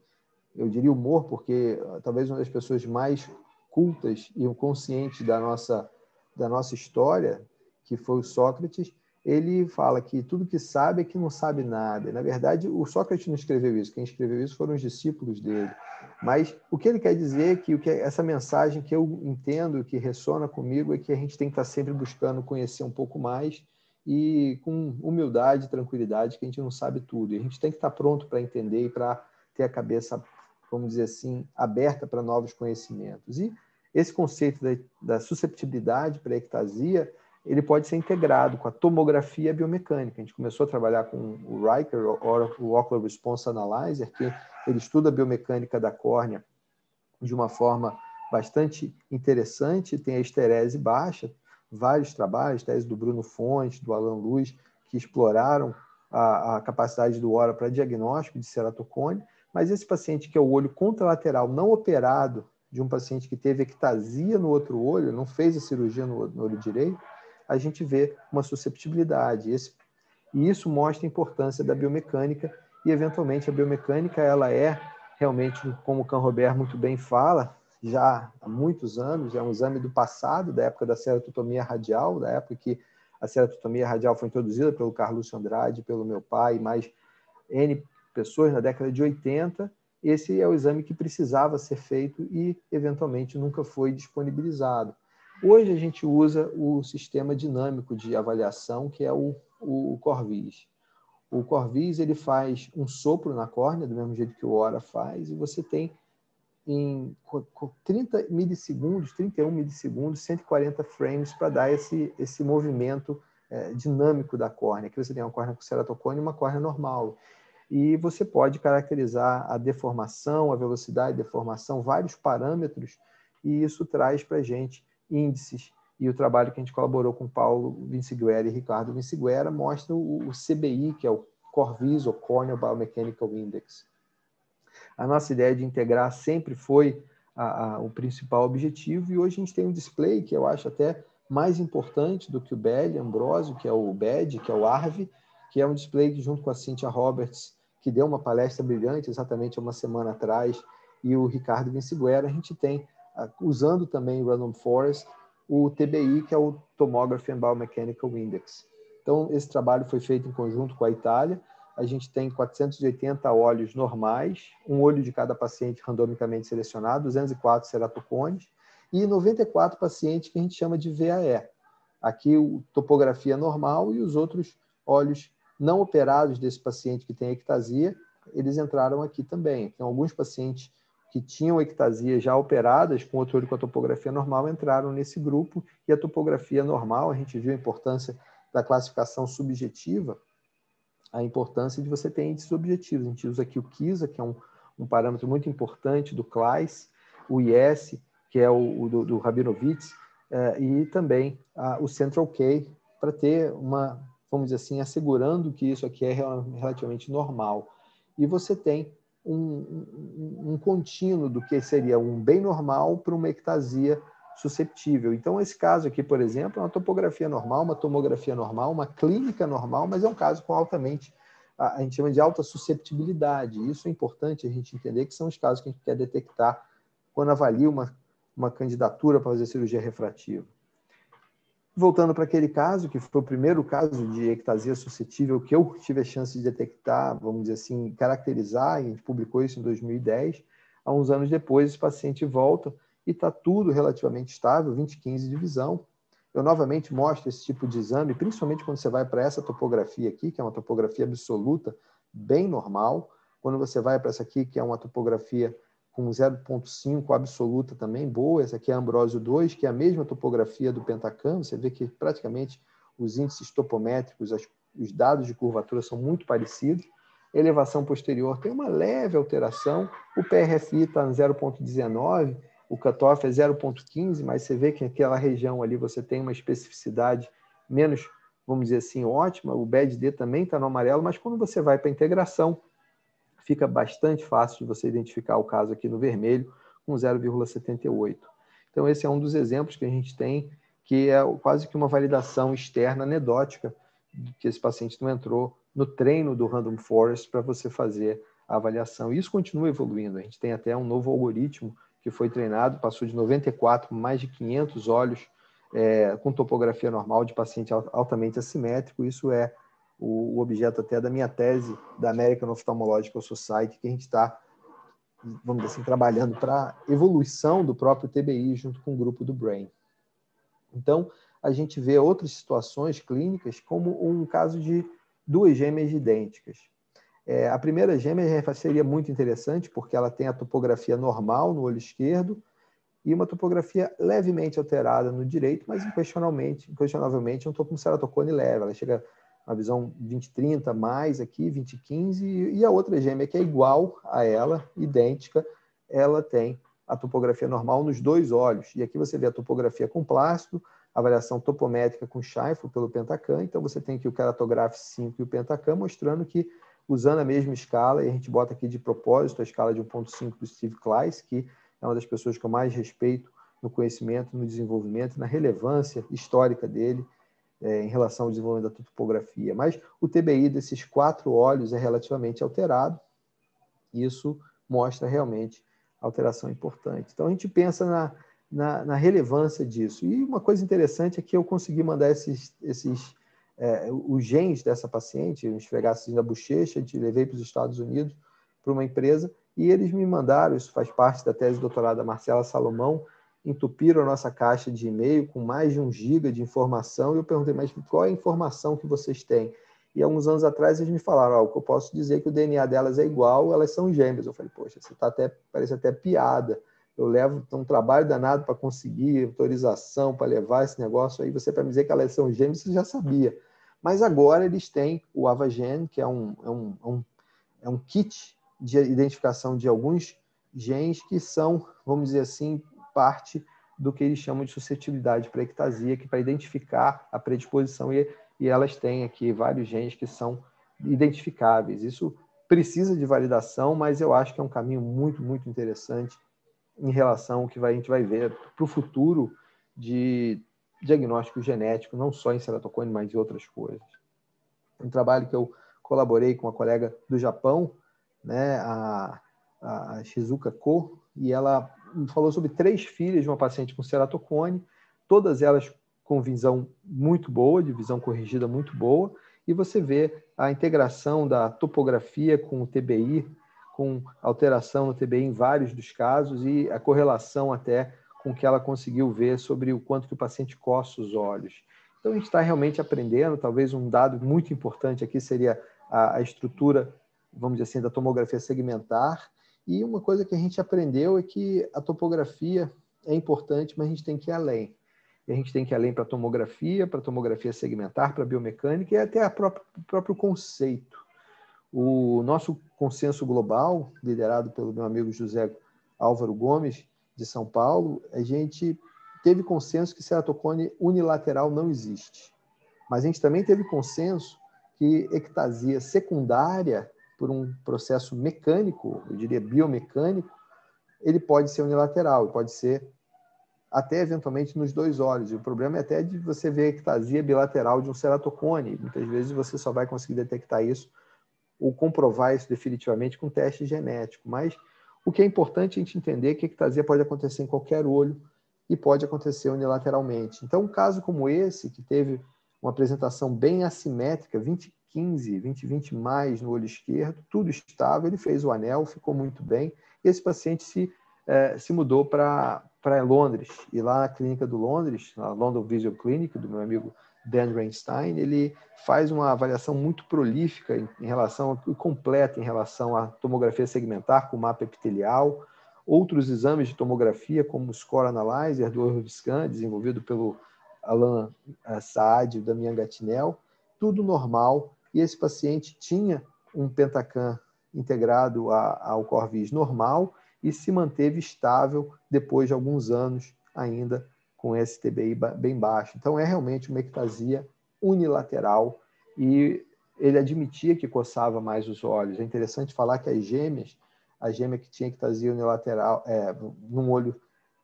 eu diria humor porque talvez uma das pessoas mais cultas e conscientes da nossa história, que foi o Sócrates, ele fala que tudo que sabe é que não sabe nada. Na verdade, o Sócrates não escreveu isso. Quem escreveu isso foram os discípulos dele. Mas o que ele quer dizer é que essa mensagem que eu entendo, que ressona comigo, é que a gente tem que estar sempre buscando conhecer um pouco mais e com humildade e tranquilidade, que a gente não sabe tudo. E a gente tem que estar pronto para entender e para ter a cabeça, vamos dizer assim, aberta para novos conhecimentos. E esse conceito da susceptibilidade para a ectasia, ele pode ser integrado com a tomografia biomecânica. A gente começou a trabalhar com o Riker, o Ocular Response Analyzer, que ele estuda a biomecânica da córnea de uma forma bastante interessante, tem a esterese baixa, vários trabalhos, tese do Bruno Fontes, do Alan Luz, que exploraram a capacidade do ORA para diagnóstico de ceratocone, mas esse paciente que é o olho contralateral não operado, de um paciente que teve ectasia no outro olho, não fez a cirurgia no olho direito, a gente vê uma susceptibilidade. E isso mostra a importância da biomecânica, e eventualmente a biomecânica ela é realmente, como o Canrobert muito bem fala, já há muitos anos, é um exame do passado, da época da ceratotomia radial, da época que a ceratotomia radial foi introduzida pelo Carlos Andrade, pelo meu pai, mais N pessoas na década de 80, esse é o exame que precisava ser feito e, eventualmente, nunca foi disponibilizado. Hoje a gente usa o sistema dinâmico de avaliação, que é o Corvis. O Corvis ele faz um sopro na córnea, do mesmo jeito que o ORA faz, e você tem em 30 milissegundos, 31 milissegundos, 140 frames para dar esse movimento dinâmico da córnea, que você tem uma córnea com ceratocone e uma córnea normal. E você pode caracterizar a deformação, a velocidade de deformação, vários parâmetros, e isso traz para a gente índices. E o trabalho que a gente colaborou com Paulo Vinciguerra e Ricardo Vinciguerra mostra o CBI, que é o Corvis, ou Corneal Biomechanical Index. A nossa ideia de integrar sempre foi o principal objetivo, e hoje a gente tem um display que eu acho até mais importante do que o Belli Ambrosio, que é o BED, que é o ARV, que é um display que, junto com a Cynthia Roberts, que deu uma palestra brilhante exatamente há uma semana atrás, e o Ricardo Vinciguerra, a gente tem, usando também o Random Forest, o TBI, que é o Tomography and Biomechanical Index. Então, esse trabalho foi feito em conjunto com a Itália. A gente tem 480 olhos normais, um olho de cada paciente randomicamente selecionado, 204 ceratocones, e 94 pacientes que a gente chama de VAE. Aqui, topografia normal, e os outros olhos não operados desse paciente que tem ectasia, eles entraram aqui também. Então, alguns pacientes que tinham ectasia já operadas, com outro olho com a topografia normal, entraram nesse grupo, e a topografia normal, a gente viu a importância da classificação subjetiva, a importância de você ter índices objetivos. A gente usa aqui o KISA, que é um parâmetro muito importante do CLAIS, o IS, que é o do Rabinovitz, e também o Central K, para ter uma, vamos dizer assim, assegurando que isso aqui é relativamente normal. E você tem um contínuo do que seria um bem normal para uma ectasia susceptível. Então, esse caso aqui, por exemplo, é uma topografia normal, uma tomografia normal, uma clínica normal, mas é um caso com altamente, a gente chama de alta susceptibilidade. Isso é importante a gente entender, que são os casos que a gente quer detectar quando avalia uma candidatura para fazer cirurgia refrativa. Voltando para aquele caso, que foi o primeiro caso de ectasia suscetível que eu tive a chance de detectar, vamos dizer assim, caracterizar, e a gente publicou isso em 2010, há uns anos depois esse paciente volta e está tudo relativamente estável, 20/15 de visão. Eu novamente mostro esse tipo de exame, principalmente quando você vai para essa topografia aqui, que é uma topografia absoluta, bem normal. Quando você vai para essa aqui, que é uma topografia com 0,5 absoluta também, boa. Essa aqui é a Ambrosio 2, que é a mesma topografia do Pentacam. Você vê que praticamente os índices topométricos, os dados de curvatura são muito parecidos. Elevação posterior tem uma leve alteração. O PRFI está em 0,19, o cutoff é 0,15, mas você vê que naquela região ali você tem uma especificidade menos, vamos dizer assim, ótima. O BED-D também está no amarelo, mas quando você vai para a integração, fica bastante fácil de você identificar o caso aqui no vermelho, com 0,78. Então, esse é um dos exemplos que a gente tem, que é quase que uma validação externa anedótica, que esse paciente não entrou no treino do Random Forest para você fazer a avaliação. E isso continua evoluindo. A gente tem até um novo algoritmo que foi treinado, passou de 94 para mais de 500 olhos com topografia normal de paciente altamente assimétrico. Isso é o objeto até da minha tese da American Ophthalmological Society, que a gente está, vamos dizer assim, trabalhando para a evolução do próprio TBI junto com o grupo do Brain. Então, a gente vê outras situações clínicas, como um caso de duas gêmeas idênticas. A primeira gêmea seria muito interessante, porque ela tem a topografia normal no olho esquerdo, e uma topografia levemente alterada no direito, mas inquestionavelmente um topo ceratocone leve. Ela chega a visão 20/30 mais aqui, 20/15, e a outra gêmea que é igual a ela, idêntica, ela tem a topografia normal nos dois olhos. E aqui você vê a topografia com plástico, a avaliação topométrica com Scheifele pelo Pentacam. Então você tem aqui o Keratograph 5 e o Pentacam, mostrando que, usando a mesma escala, e a gente bota aqui de propósito a escala de 1.5 do Steve Kleis, que é uma das pessoas que eu mais respeito no conhecimento, no desenvolvimento, na relevância histórica dele, em relação ao desenvolvimento da topografia. Mas o TBI desses 4 olhos é relativamente alterado, e isso mostra realmente alteração importante. Então, a gente pensa na relevância disso. E uma coisa interessante é que eu consegui mandar os genes dessa paciente, um esfregaço na bochecha, levei para os Estados Unidos, para uma empresa, e eles me mandaram, isso faz parte da tese de doutorado da Marcela Salomão, entupiram a nossa caixa de e-mail com mais de 1 giga de informação, e eu perguntei, mas qual é a informação que vocês têm? E há uns anos atrás eles me falaram, o que eu posso dizer é que o DNA delas é igual, elas são gêmeas. Eu falei, poxa, parece até piada. Eu levo um trabalho danado para conseguir autorização, para levar esse negócio aí, você para me dizer que elas são gêmeas, você já sabia. Mas agora eles têm o AvaGen, que é um kit de identificação de alguns genes que são, vamos dizer assim, parte do que eles chamam de suscetibilidade para ectasia, que para identificar a predisposição, e elas têm aqui vários genes que são identificáveis. Isso precisa de validação, mas eu acho que é um caminho muito, muito interessante em relação ao que a gente vai ver para o futuro de diagnóstico genético, não só em ceratocone, mas em outras coisas. Um trabalho que eu colaborei com uma colega do Japão, né, a Shizuka Ko, e ela falou sobre 3 filhas de uma paciente com ceratocone, todas elas com visão muito boa, de visão corrigida muito boa, e você vê a integração da topografia com o TBI, com alteração no TBI em vários dos casos, e a correlação até com o que ela conseguiu ver sobre o quanto que o paciente coça os olhos. Então, a gente está realmente aprendendo. Talvez um dado muito importante aqui seria a estrutura, vamos dizer assim, da tomografia segmentar. E uma coisa que a gente aprendeu é que a topografia é importante, mas a gente tem que ir além. E a gente tem que ir além para a tomografia segmentar, para a biomecânica e até o próprio conceito. O nosso consenso global, liderado pelo meu amigo José Álvaro Gomes, de São Paulo, a gente teve consenso que ceratocone unilateral não existe. Mas a gente também teve consenso que ectasia secundária por um processo mecânico, eu diria biomecânico, ele pode ser unilateral, pode ser até eventualmente nos 2 olhos. E o problema é até de você ver a ectasia bilateral de um ceratocone. Muitas vezes você só vai conseguir detectar isso ou comprovar isso definitivamente com teste genético. Mas o que é importante a gente entender é que a ectasia pode acontecer em qualquer olho e pode acontecer unilateralmente. Então, um caso como esse, que teve uma apresentação bem assimétrica, 20/15, 20/20 mais no olho esquerdo, tudo estável, ele fez o anel, ficou muito bem. Esse paciente se mudou para Londres, e lá na clínica do Londres, na London Visual Clinic, do meu amigo Dan Reinstein, ele faz uma avaliação muito prolífica em relação, completa em relação à tomografia segmentar com mapa epitelial, outros exames de tomografia, como o Score Analyzer do Euroscan, desenvolvido pelo Alan Saad e o Damian Gatinel, tudo normal, e esse paciente tinha um Pentacam integrado ao Corvis normal e se manteve estável depois de alguns anos ainda com esse TBI bem baixo. Então, é realmente uma ectasia unilateral, e ele admitia que coçava mais os olhos. É interessante falar que a gêmea que tinha ectasia unilateral, num olho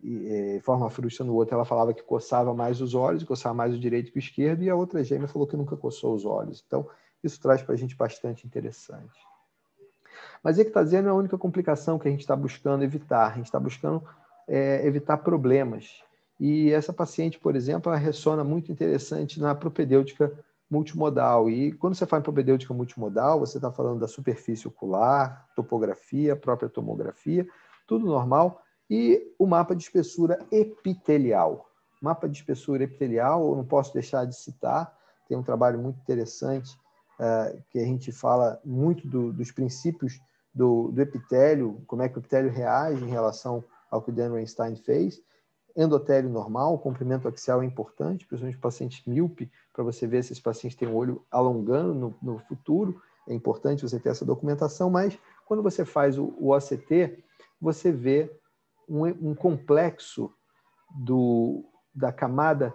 e forma frustra no outro, ela falava que coçava mais os olhos, coçava mais o direito que o esquerdo, e a outra gêmea falou que nunca coçou os olhos. Então, isso traz para a gente bastante interessante. Mas a ectasia não é a única complicação que a gente está buscando evitar. A gente está buscando evitar problemas. E essa paciente, por exemplo, ela ressona muito interessante na propedêutica multimodal. E quando você fala em propedêutica multimodal, você está falando da superfície ocular, topografia, própria tomografia, tudo normal, e o mapa de espessura epitelial. Mapa de espessura epitelial, eu não posso deixar de citar, tem um trabalho muito interessante que a gente fala muito dos princípios do epitélio, como é que o epitélio reage em relação ao que o Dan Weinstein fez. Endotélio normal, o comprimento axial é importante, principalmente pacientes míope, para você ver se esse paciente tem o olho alongando no futuro. É importante você ter essa documentação, mas quando você faz o OCT, você vê um complexo da camada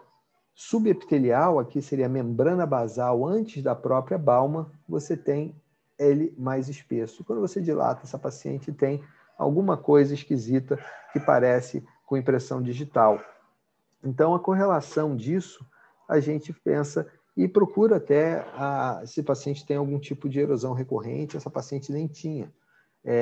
subepitelial, aqui seria a membrana basal antes da própria balma, você tem ele mais espesso. Quando você dilata, essa paciente tem alguma coisa esquisita que parece com impressão digital. Então, a correlação disso, a gente pensa e procura até se o paciente tem algum tipo de erosão recorrente, essa paciente nem tinha.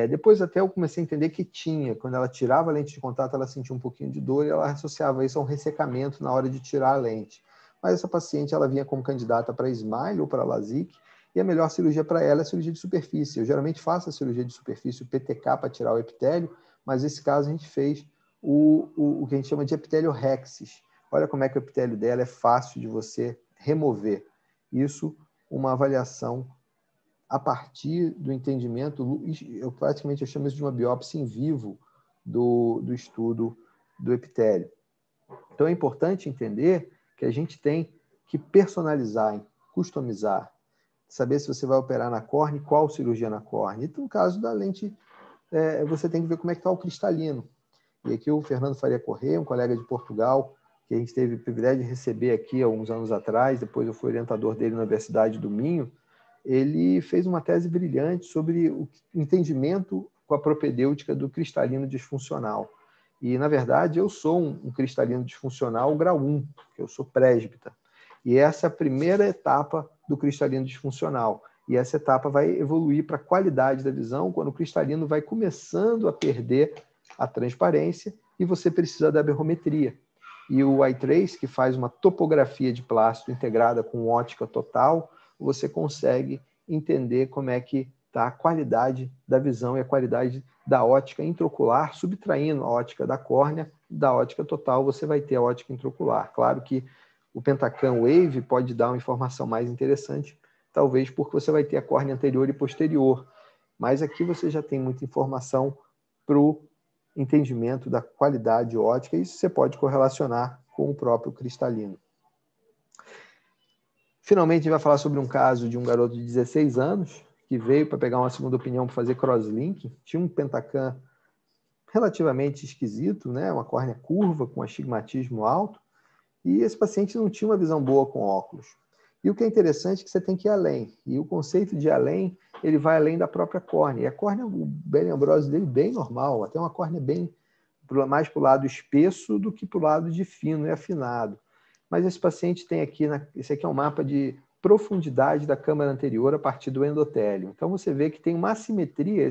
Depois até eu comecei a entender que tinha. Quando ela tirava a lente de contato, ela sentia um pouquinho de dor e ela associava isso a um ressecamento na hora de tirar a lente. Mas essa paciente, ela vinha como candidata para SMILE ou para LASIK, e a melhor cirurgia para ela é a cirurgia de superfície. Eu geralmente faço a cirurgia de superfície, o PTK, para tirar o epitélio, mas nesse caso a gente fez o que a gente chama de epitélio rexis. Olha como é que o epitélio dela é fácil de você remover. Isso, uma avaliação a partir do entendimento, eu chamo isso de uma biópsia em vivo do estudo do epitélio. Então é importante entender que a gente tem que personalizar, customizar, saber se você vai operar na córnea e qual cirurgia na córnea. E no caso da lente, você tem que ver como é que está o cristalino. E aqui o Fernando Faria Corrêa, um colega de Portugal, que a gente teve o privilégio de receber aqui há alguns anos atrás, depois eu fui orientador dele na Universidade do Minho, ele fez uma tese brilhante sobre o entendimento com a propedêutica do cristalino disfuncional. E, na verdade, eu sou um cristalino disfuncional grau 1, porque eu sou presbita. E essa é a primeira etapa do cristalino disfuncional. E essa etapa vai evoluir para a qualidade da visão, quando o cristalino vai começando a perder a transparência e você precisa da aberrometria. E o iTrace, que faz uma topografia de plástico integrada com ótica total, você consegue entender como é que está a qualidade da visão e a qualidade da ótica intraocular, subtraindo a ótica da córnea, da ótica total, você vai ter a ótica intraocular. Claro que o Pentacam Wave pode dar uma informação mais interessante, talvez porque você vai ter a córnea anterior e posterior, mas aqui você já tem muita informação para o entendimento da qualidade ótica, e isso você pode correlacionar com o próprio cristalino. Finalmente, a gente vai falar sobre um caso de um garoto de 16 anos que veio para pegar uma segunda opinião para fazer crosslink. Tinha um Pentacam relativamente esquisito, né? Uma córnea curva com astigmatismo alto, e esse paciente não tinha uma visão boa com óculos. E o que é interessante é que você tem que ir além. E o conceito de além, ele vai além da própria córnea. E a córnea, o Benioff dele, bem normal, até uma córnea bem mais para o lado espesso do que para o lado de fino e afinado. Mas esse paciente tem aqui, esse aqui é um mapa de profundidade da câmara anterior a partir do endotélio. Então você vê que tem uma assimetria,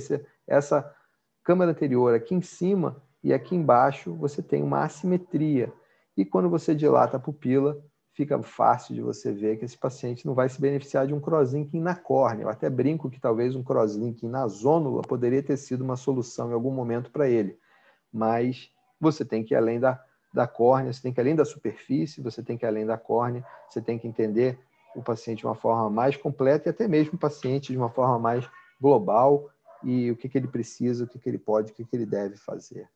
essa câmara anterior aqui em cima e aqui embaixo você tem uma assimetria. E quando você dilata a pupila, fica fácil de você ver que esse paciente não vai se beneficiar de um crosslinking na córnea. Eu até brinco que talvez um crosslinking na zônula poderia ter sido uma solução em algum momento para ele. Mas você tem que ir além da córnea, você tem que ir além da superfície, você tem que ir além da córnea, você tem que entender o paciente de uma forma mais completa e até mesmo o paciente de uma forma mais global e o que ele precisa, o que ele pode, o que ele deve fazer.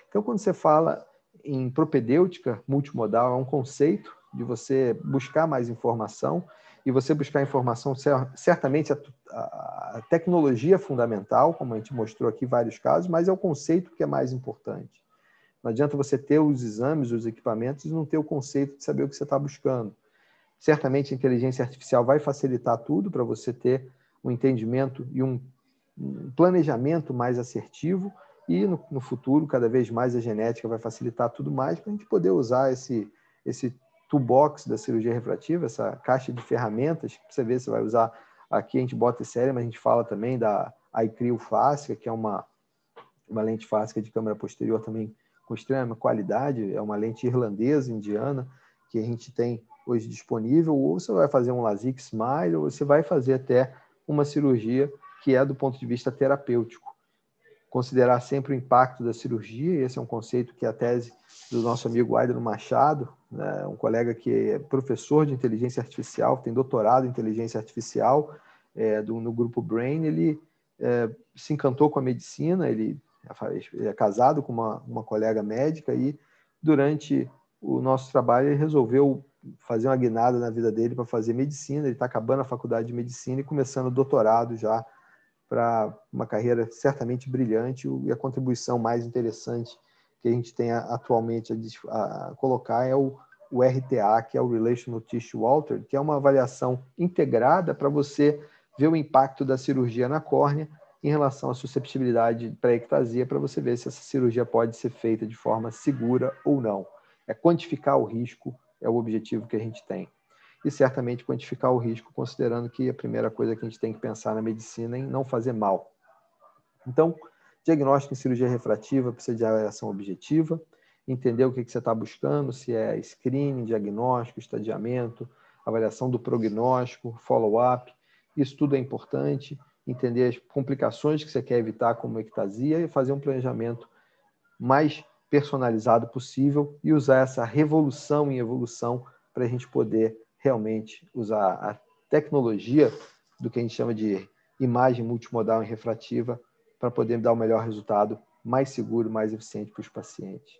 Então, quando você fala em propedêutica multimodal, é um conceito de você buscar mais informação, e você buscar informação, certamente a tecnologia é fundamental, como a gente mostrou aqui vários casos, mas é o conceito que é mais importante. Não adianta você ter os exames, os equipamentos, e não ter o conceito de saber o que você está buscando. Certamente a inteligência artificial vai facilitar tudo para você ter um entendimento e um planejamento mais assertivo, e no futuro, cada vez mais a genética vai facilitar tudo mais para a gente poder usar esse toolbox da cirurgia refrativa, essa caixa de ferramentas, que você vê se vai usar. Aqui a gente bota série, mas a gente fala também da iCrio fáscica, que é uma lente fáscica de câmera posterior também com extrema qualidade, é uma lente irlandesa, indiana, que a gente tem hoje disponível, ou você vai fazer um LASIK SMILE, ou você vai fazer até uma cirurgia que é do ponto de vista terapêutico. Considerar sempre o impacto da cirurgia, esse é um conceito que é a tese do nosso amigo Aidano Machado, né, um colega que é professor de inteligência artificial, tem doutorado em inteligência artificial no grupo Brain. Ele se encantou com a medicina, ele Ele é casado com uma colega médica e, durante o nosso trabalho, ele resolveu fazer uma guinada na vida dele para fazer medicina. Ele está acabando a faculdade de medicina e começando o doutorado já, para uma carreira certamente brilhante, e a contribuição mais interessante que a gente tem atualmente a colocar é o RTA, que é o Relational Tissue Altered, que é uma avaliação integrada para você ver o impacto da cirurgia na córnea em relação à susceptibilidade pré-ectasia, para você ver se essa cirurgia pode ser feita de forma segura ou não. É quantificar o risco, é o objetivo que a gente tem. E certamente quantificar o risco, considerando que a primeira coisa que a gente tem que pensar na medicina é em não fazer mal. Então, diagnóstico em cirurgia refrativa precisa de avaliação objetiva, entender o que você está buscando, se é screening, diagnóstico, estadiamento, avaliação do prognóstico, follow-up. Isso tudo é importante, entender as complicações que você quer evitar, como ectasia, e fazer um planejamento mais personalizado possível e usar essa revolução em evolução para a gente poder realmente usar a tecnologia do que a gente chama de imagem multimodal e refrativa para poder dar o melhor resultado, mais seguro, mais eficiente para os pacientes.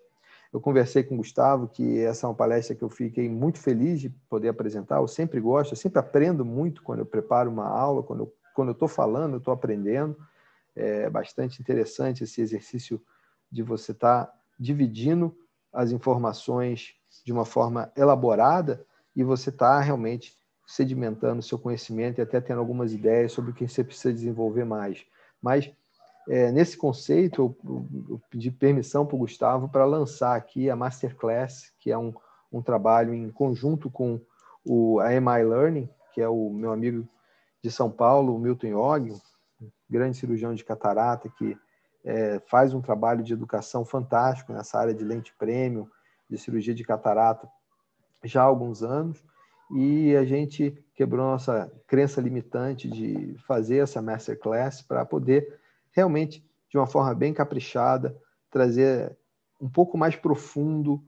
Eu conversei com o Gustavo, que essa é uma palestra que eu fiquei muito feliz de poder apresentar. Eu sempre gosto, eu sempre aprendo muito quando eu preparo uma aula, quando eu estou falando, eu estou aprendendo. É bastante interessante esse exercício de você estar dividindo as informações de uma forma elaborada e você está realmente sedimentando o seu conhecimento e até tendo algumas ideias sobre o que você precisa desenvolver mais. Mas, nesse conceito, eu pedi permissão para o Gustavo para lançar aqui a Masterclass, que é um trabalho em conjunto com a MI Learning, que é o meu amigo de São Paulo, o Milton Yog, grande cirurgião de catarata, que faz um trabalho de educação fantástico nessa área de lente premium, de cirurgia de catarata, já há alguns anos, e a gente quebrou nossa crença limitante de fazer essa Masterclass para poder realmente, de uma forma bem caprichada, trazer um pouco mais profundo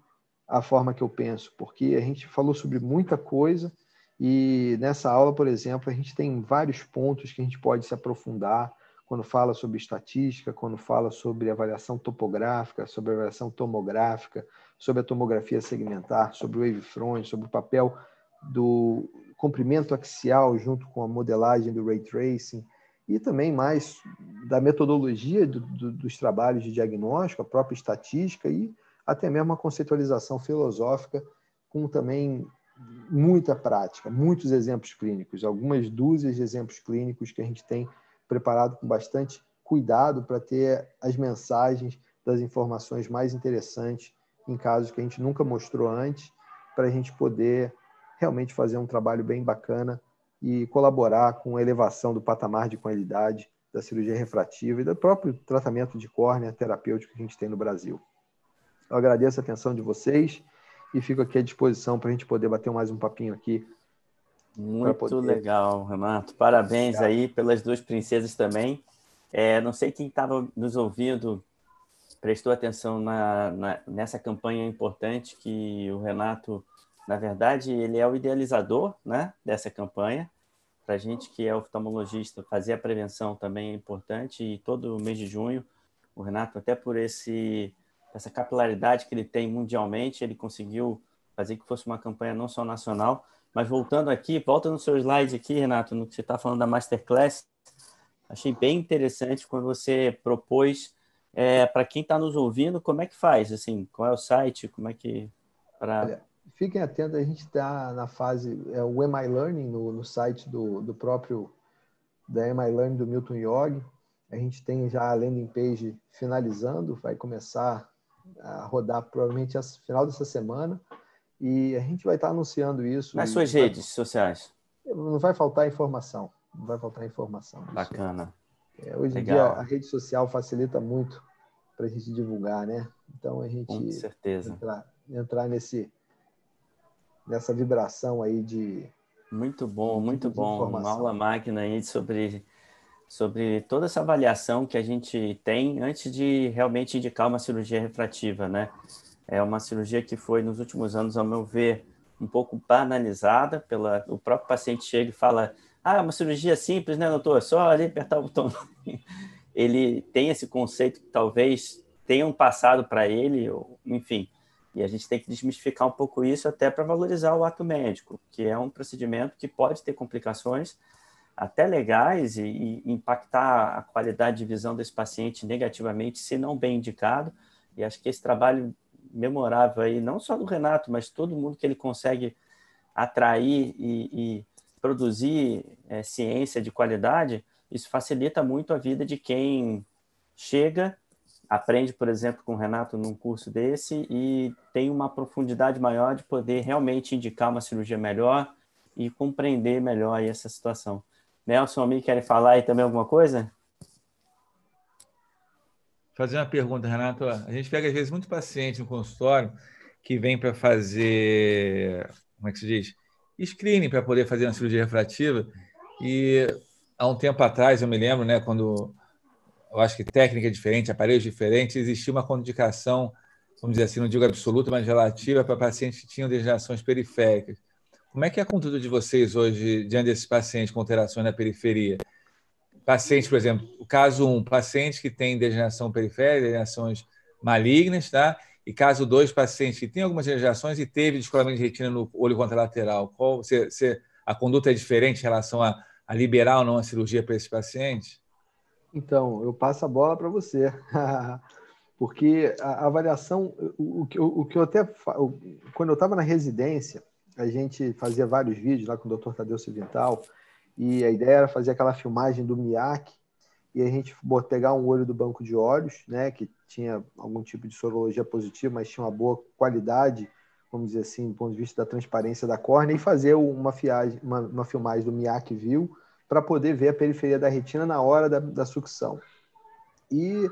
a forma que eu penso, porque a gente falou sobre muita coisa e nessa aula, por exemplo, a gente tem vários pontos que a gente pode se aprofundar quando fala sobre estatística, quando fala sobre avaliação topográfica, sobre avaliação tomográfica, sobre a tomografia segmentar, sobre o wavefront, sobre o papel do comprimento axial junto com a modelagem do ray tracing e também mais da metodologia dos trabalhos de diagnóstico, a própria estatística e até mesmo a conceitualização filosófica com também muita prática, muitos exemplos clínicos, algumas dúzias de exemplos clínicos que a gente tem preparado com bastante cuidado para ter as mensagens das informações mais interessantes em casos que a gente nunca mostrou antes, para a gente poder realmente fazer um trabalho bem bacana e colaborar com a elevação do patamar de qualidade da cirurgia refrativa e do próprio tratamento de córnea terapêutico que a gente tem no Brasil. Eu agradeço a atenção de vocês e fico aqui à disposição para a gente poder bater mais um papinho aqui. Muito legal, Renato. Parabéns aí pelas duas princesas também. Não sei quem estava nos ouvindo prestou atenção nessa campanha importante que o Renato, na verdade, ele é o idealizador, né, dessa campanha. Para a gente que é oftalmologista, fazer a prevenção também é importante e todo mês de junho, o Renato, até por essa capilaridade que ele tem mundialmente, ele conseguiu fazer que fosse uma campanha não só nacional, mas voltando aqui, volta no seu slide aqui, Renato, no que você está falando da Masterclass, achei bem interessante quando você propôs para quem está nos ouvindo, como é que faz? Assim, qual é o site? Como é que... Olha, fiquem atentos, a gente está na fase, o MI Learning, no site do próprio, da MI Learning do Milton Yog, a gente tem já a landing page finalizando, vai começar a rodar provavelmente no final dessa semana, e a gente vai estar anunciando isso. Nas suas redes sociais? Não vai faltar informação, não vai faltar informação. Bacana. Hoje em dia a rede social facilita muito para a gente divulgar, né? Então a gente com certeza entrar nessa vibração aí de... Muito bom, muito bom. Uma aula magna aí sobre toda essa avaliação que a gente tem antes de realmente indicar uma cirurgia refrativa, né? É uma cirurgia que foi, nos últimos anos, ao meu ver, um pouco banalizada. O próprio paciente chega e fala: é uma cirurgia simples, né, doutor? Só ali apertar o botão. ele tem esse conceito que talvez tenha um passado para ele, enfim. E a gente tem que desmistificar um pouco isso até para valorizar o ato médico, que é um procedimento que pode ter complicações até legais e impactar a qualidade de visão desse paciente negativamente, se não bem indicado. E acho que esse trabalho memorável aí, não só do Renato, mas todo mundo que ele consegue atrair e produzir ciência de qualidade, isso facilita muito a vida de quem chega, aprende, por exemplo, com o Renato num curso desse e tem uma profundidade maior de poder realmente indicar uma cirurgia melhor e compreender melhor aí essa situação. Nelson, amigo, querem falar aí também alguma coisa? Fazer uma pergunta, Renato. A gente pega, às vezes, muito paciente no consultório que vem para fazer, como é que se diz? Screening para poder fazer uma cirurgia refrativa. E há um tempo atrás, eu me lembro, né, quando eu acho que técnica diferente, aparelhos diferentes, existia uma contraindicação, vamos dizer assim, não digo absoluta, mas relativa para pacientes que tinham degenerações periféricas. Como é que é a conduta de vocês hoje diante desses pacientes com alterações na periferia? Paciente, por exemplo, o caso 1, paciente que tem degeneração periférica, degenerações malignas, tá? E caso 2, paciente que tem algumas degenerações e teve descolamento de retina no olho contralateral. A conduta é diferente em relação a liberar ou não a cirurgia para esses pacientes? Então, eu passo a bola para você. Porque a avaliação, o que eu até... Quando eu estava na residência, a gente fazia vários vídeos lá com o Dr. Tadeu Civintal, e a ideia era fazer aquela filmagem do MIAC, e a gente pegar um olho do banco de olhos, né, que tinha algum tipo de sorologia positiva, mas tinha uma boa qualidade, vamos dizer assim, do ponto de vista da transparência da córnea, e fazer uma filmagem do MIAC View para poder ver a periferia da retina na hora da sucção. E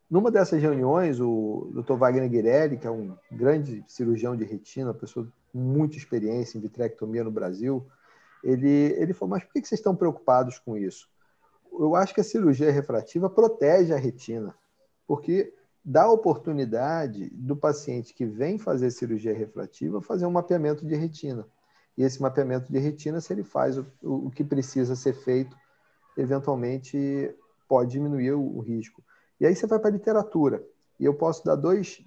numa dessas reuniões, o Dr. Wagner Guirelli, que é um grande cirurgião de retina, uma pessoa com muita experiência em vitrectomia no Brasil, ele falou, mas por que vocês estão preocupados com isso? Eu acho que a cirurgia refrativa protege a retina, porque dá oportunidade do paciente que vem fazer cirurgia refrativa fazer um mapeamento de retina. E esse mapeamento de retina, se ele faz o que precisa ser feito, eventualmente pode diminuir o risco. E aí você vai para a literatura. E eu posso dar dois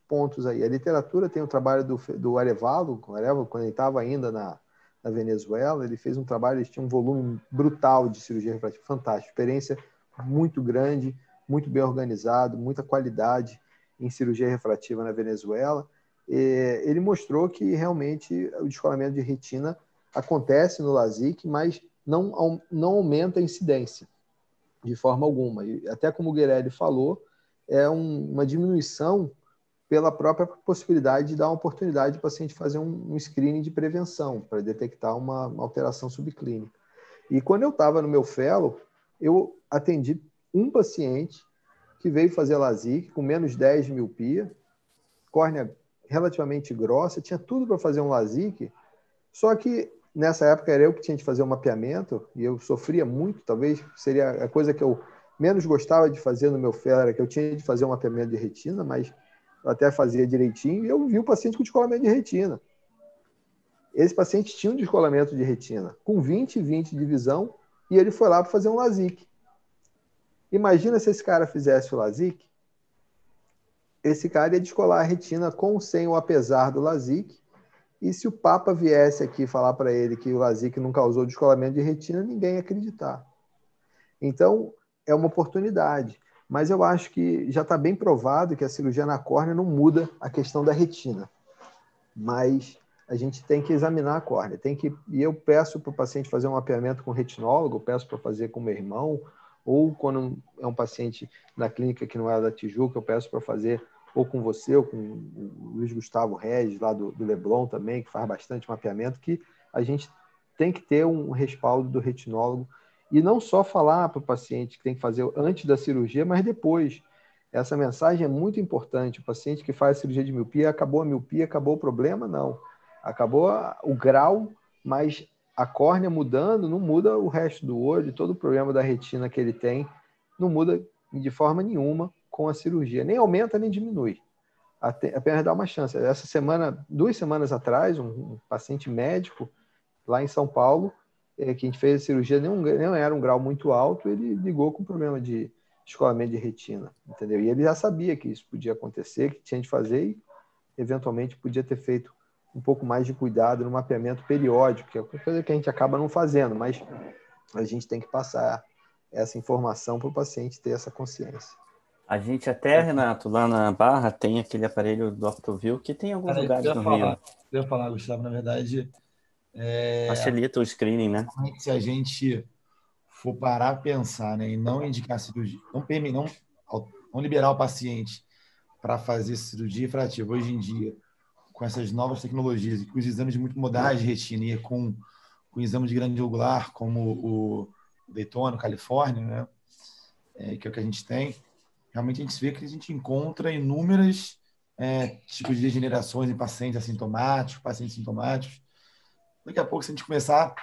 pontos aí. A literatura tem o trabalho do Arevalo, quando ele estava ainda na Venezuela, ele fez um trabalho, ele tinha um volume brutal de cirurgia refrativa, fantástico, experiência muito grande, muito bem organizado, muita qualidade em cirurgia refrativa na Venezuela. Ele mostrou que realmente o descolamento de retina acontece no LASIK, mas não aumenta a incidência de forma alguma. E até como o Guerelli falou, é uma diminuição pela própria possibilidade de dar uma oportunidade do paciente fazer um screening de prevenção para detectar uma alteração subclínica. E quando eu estava no meu fellow, eu atendi um paciente que veio fazer LASIK com menos 10 de miopia, córnea relativamente grossa, tinha tudo para fazer um LASIK, só que nessa época era eu que tinha de fazer o mapeamento e eu sofria muito, talvez seria a coisa que eu menos gostava de fazer no meu fellow, era que eu tinha de fazer um mapeamento de retina, mas eu até fazia direitinho, e eu vi o paciente com descolamento de retina. Esse paciente tinha um descolamento de retina, com 20/20 de visão, e ele foi lá para fazer um LASIK. Imagina se esse cara fizesse o LASIK, esse cara ia descolar a retina com ou sem o apesar do LASIK, e se o Papa viesse aqui falar para ele que o LASIK não causou descolamento de retina, ninguém ia acreditar. Então, é uma oportunidade. Mas eu acho que já está bem provado que a cirurgia na córnea não muda a questão da retina. Mas a gente tem que examinar a córnea. E eu peço para o paciente fazer um mapeamento com retinólogo, eu peço para fazer com meu irmão, ou quando é um paciente na clínica que não é da Tijuca, eu peço para fazer ou com você, ou com o Luiz Gustavo Regis, lá do Leblon também, que faz bastante mapeamento, que a gente tem que ter um respaldo do retinólogo. E não só falar para o paciente que tem que fazer antes da cirurgia, mas depois. Essa mensagem é muito importante. O paciente que faz cirurgia de miopia, acabou a miopia, acabou o problema? Não. Acabou o grau, mas a córnea mudando não muda o resto do olho, todo o problema da retina que ele tem não muda de forma nenhuma com a cirurgia. Nem aumenta, nem diminui. Apenas dá uma chance. Essa semana, 2 semanas atrás, um paciente médico lá em São Paulo, que a gente fez a cirurgia não era um grau muito alto, ele ligou com problema de descolamento de retina, entendeu? E ele já sabia que isso podia acontecer, que tinha de fazer e, eventualmente, podia ter feito um pouco mais de cuidado no mapeamento periódico, que é uma coisa que a gente acaba não fazendo, mas a gente tem que passar essa informação para o paciente ter essa consciência. A gente até, Renato, lá na Barra tem aquele aparelho do Optoview que tem em alguns lugares no Rio. Eu ia falar, Gustavo, na verdade, Facilita o screening, né? se a gente for parar a pensar, né, e não indicar cirurgia, não liberar o paciente para fazer cirurgia refrativa hoje em dia, com essas novas tecnologias, e com os exames muito modais de retina, e com o exame de grande angular, como o Daytona, Califórnia, né, que é o que a gente tem, realmente a gente vê que a gente encontra inúmeras tipos de degenerações em pacientes assintomáticos, pacientes sintomáticos. Daqui a pouco, se a gente começar...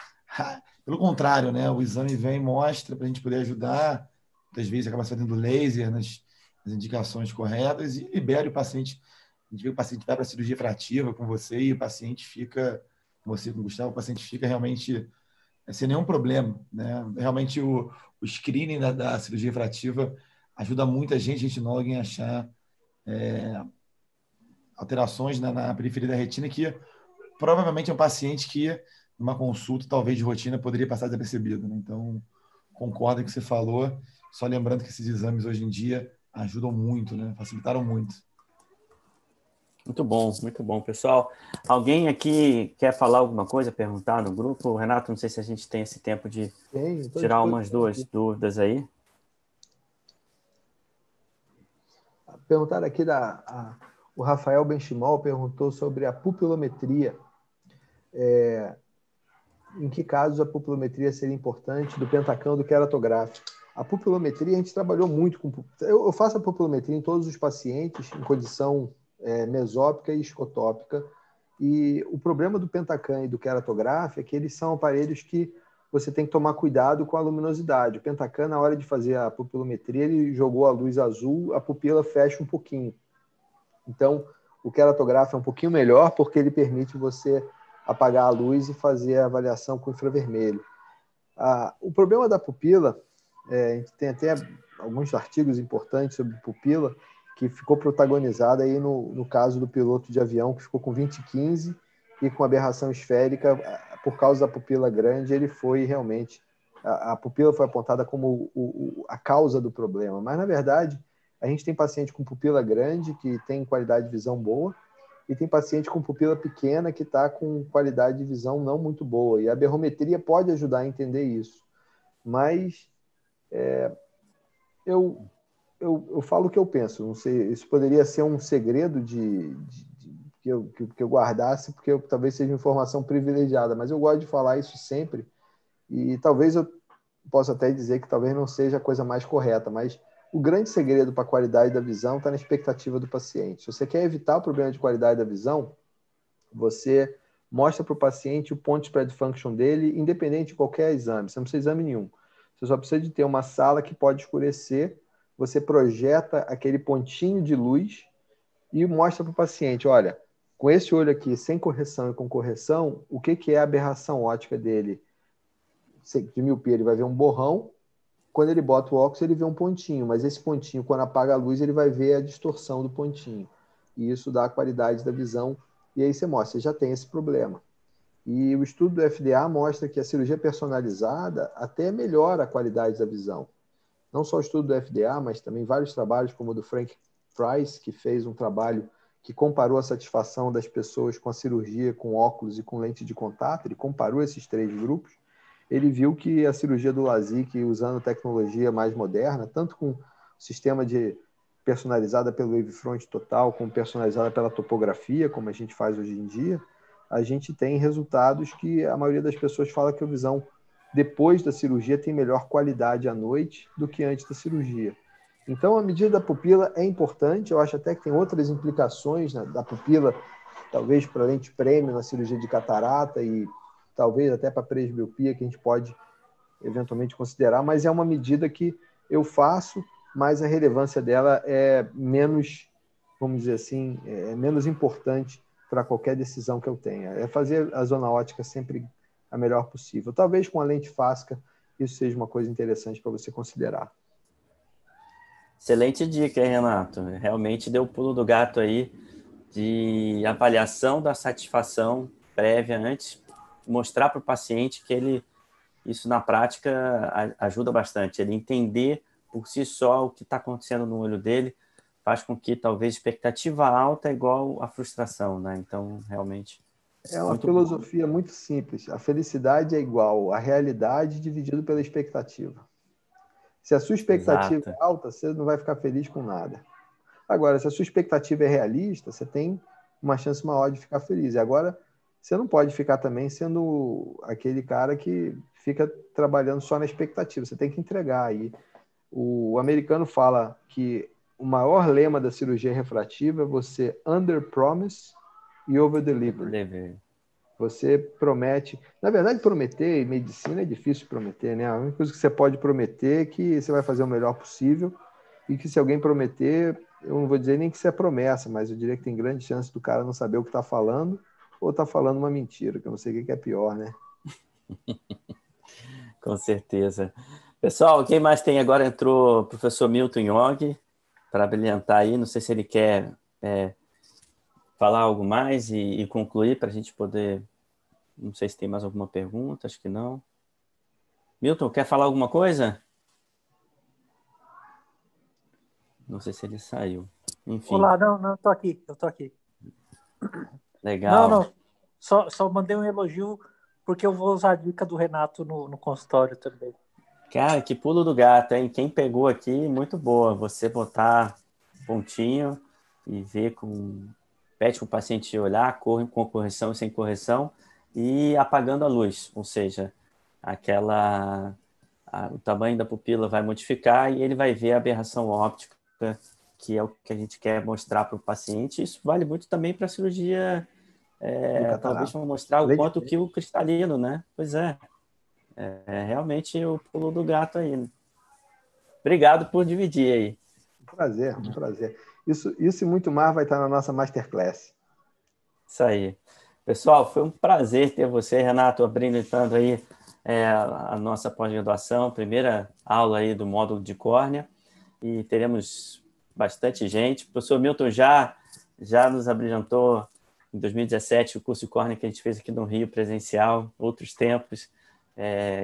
Pelo contrário, né, o exame vem e mostra para a gente poder ajudar. Muitas vezes acaba fazendo laser nas indicações corretas e libera o paciente. A gente vê que o paciente vai para a cirurgia refrativa com você e o paciente fica, com você, com o Gustavo, o paciente fica realmente sem nenhum problema, né? Realmente o screening da cirurgia refrativa ajuda muita gente nova em achar alterações na periferia da retina, que provavelmente é um paciente que, numa consulta, talvez de rotina, poderia passar desapercebido, né? Então, concordo com o que você falou, só lembrando que esses exames hoje em dia ajudam muito, né? Facilitaram muito. Muito bom, pessoal. Alguém aqui quer falar alguma coisa, perguntar no grupo? Renato, não sei se a gente tem esse tempo de tirar umas duas dúvidas aí. Perguntaram aqui, o Rafael Benchimol perguntou sobre a pupilometria. Em que casos a pupilometria seria importante do pentacão do queratográfico? A pupilometria, a gente trabalhou muito com... Eu faço a pupilometria em todos os pacientes em condição mesópica e escotópica. E o problema do pentacam e do queratográfico é que eles são aparelhos que você tem que tomar cuidado com a luminosidade. O pentacam, na hora de fazer a pupilometria, ele jogou a luz azul, a pupila fecha um pouquinho. Então, o queratográfico é um pouquinho melhor porque ele permite você apagar a luz e fazer a avaliação com infravermelho. O problema da pupila, a gente tem até alguns artigos importantes sobre pupila, que ficou protagonizada aí no caso do piloto de avião, que ficou com 20/15 e com aberração esférica, por causa da pupila grande, ele foi realmente... A pupila foi apontada como a causa do problema, mas, na verdade, a gente tem paciente com pupila grande, que tem qualidade de visão boa, e tem paciente com pupila pequena que está com qualidade de visão não muito boa. E a aberrometria pode ajudar a entender isso. Mas eu falo o que eu penso. Não sei, isso poderia ser um segredo que eu guardasse, porque talvez seja informação privilegiada, mas eu gosto de falar isso sempre. E talvez eu possa até dizer que talvez não seja a coisa mais correta, mas o grande segredo para a qualidade da visão está na expectativa do paciente. Se você quer evitar o problema de qualidade da visão, você mostra para o paciente o point spread function dele, independente de qualquer exame. Você não precisa de exame nenhum. Você só precisa de ter uma sala que pode escurecer, você projeta aquele pontinho de luz e mostra para o paciente, olha, com esse olho aqui, sem correção e com correção, o que é a aberração óptica dele? De miopia, ele vai ver um borrão. Quando ele bota o óculos, ele vê um pontinho, mas esse pontinho, quando apaga a luz, ele vai ver a distorção do pontinho. E isso dá a qualidade da visão, e aí você mostra, você já tem esse problema. E o estudo do FDA mostra que a cirurgia personalizada até melhora a qualidade da visão. Não só o estudo do FDA, mas também vários trabalhos, como o do Frank Price, que fez um trabalho que comparou a satisfação das pessoas com a cirurgia, com óculos e com lente de contato, ele comparou esses 3 grupos. Ele viu que a cirurgia do LASIK, usando tecnologia mais moderna, tanto com sistema personalizada pelo Wavefront Total, como personalizada pela topografia, como a gente faz hoje em dia, a gente tem resultados que a maioria das pessoas fala que a visão depois da cirurgia tem melhor qualidade à noite do que antes da cirurgia. Então, a medida da pupila é importante, eu acho até que tem outras implicações da pupila, talvez para lente prêmio na cirurgia de catarata e talvez até para presbiopia, que a gente pode eventualmente considerar, mas é uma medida que eu faço, mas a relevância dela é menos, vamos dizer assim, menos importante para qualquer decisão que eu tenha. É fazer a zona ótica sempre a melhor possível. Talvez com a lente Fasca isso seja uma coisa interessante para você considerar. Excelente dica, hein, Renato? Realmente deu o pulo do gato aí de avaliação da satisfação prévia antes, mostrar para o paciente que isso na prática ajuda bastante. Ele entender por si só o que está acontecendo no olho dele faz com que talvez expectativa alta é igual a frustração, né? Então, realmente... É uma filosofia muito simples. A felicidade é igual à realidade dividido pela expectativa. Se a sua expectativa é alta, você não vai ficar feliz com nada. Agora, se a sua expectativa é realista, você tem uma chance maior de ficar feliz. E agora, você não pode ficar também sendo aquele cara que fica trabalhando só na expectativa. Você tem que entregar aí. O americano fala que o maior lema da cirurgia refrativa é você under-promise e over-deliver. Você promete... Na verdade, prometer em medicina é difícil prometer, né? A única coisa que você pode prometer é que você vai fazer o melhor possível e que se alguém prometer, eu não vou dizer nem que isso é promessa, mas eu diria que tem grande chance do cara não saber o que está falando ou está falando uma mentira, que eu não sei o que é pior, né? Com certeza. Pessoal, quem mais tem agora? Entrou o professor Milton Yogi para brilhantar aí. Não sei se ele quer falar algo mais e concluir para a gente poder... Não sei se tem mais alguma pergunta, acho que não. Milton, quer falar alguma coisa? Não sei se ele saiu. Enfim. Olá, não, eu tô aqui. Legal. Não, só mandei um elogio porque eu vou usar a dica do Renato no consultório também. Cara, que pulo do gato, hein? Quem pegou aqui, muito boa. Você botar pontinho e ver pede para o paciente olhar, com correção e sem correção, e apagando a luz, ou seja, o tamanho da pupila vai modificar e ele vai ver a aberração óptica, que é o que a gente quer mostrar para o paciente. Isso vale muito também para a cirurgia, talvez para mostrar o quanto que o cristalino, né? Pois é. É realmente o pulo do gato aí. Né? Obrigado por dividir aí. Um prazer. Isso e muito mais vai estar na nossa Masterclass. Isso aí. Pessoal, foi um prazer ter você, Renato, brilhantando aí a nossa pós-graduação, primeira aula aí do módulo de córnea, e teremos bastante gente. O professor Milton já nos abrilhantou em 2017 o curso de córnea que a gente fez aqui no Rio, presencial, outros tempos.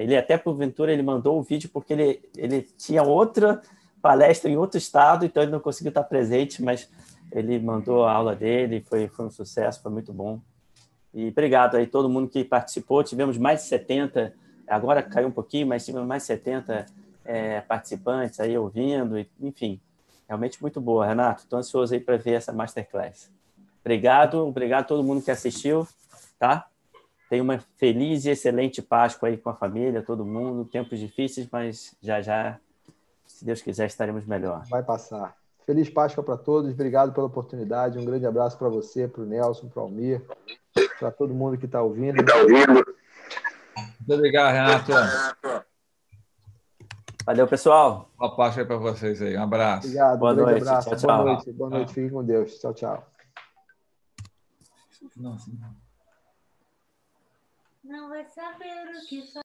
Ele até, porventura, ele mandou o vídeo porque ele tinha outra palestra em outro estado, então ele não conseguiu estar presente, mas ele mandou a aula dele, foi um sucesso, foi muito bom. E obrigado aí todo mundo que participou, tivemos mais de 70, agora caiu um pouquinho, mas tivemos mais de 70 participantes aí ouvindo, enfim, realmente muito boa. Renato, estou ansioso aí para ver essa Masterclass. Obrigado a todo mundo que assistiu, tá? Tenha uma feliz e excelente Páscoa aí com a família, todo mundo. Tempos difíceis, mas já, se Deus quiser, estaremos melhor. Vai passar. Feliz Páscoa para todos. Obrigado pela oportunidade. Um grande abraço para você, para o Nelson, para o Almir, para todo mundo que está ouvindo. Muito obrigado, Renato. Valeu, pessoal. Boa Páscoa para vocês aí. Um abraço. Obrigado. Boa grande noite. abraço. Tchau, tchau. Boa noite. Fiquem com Deus. Tchau, tchau. Não vai saber o que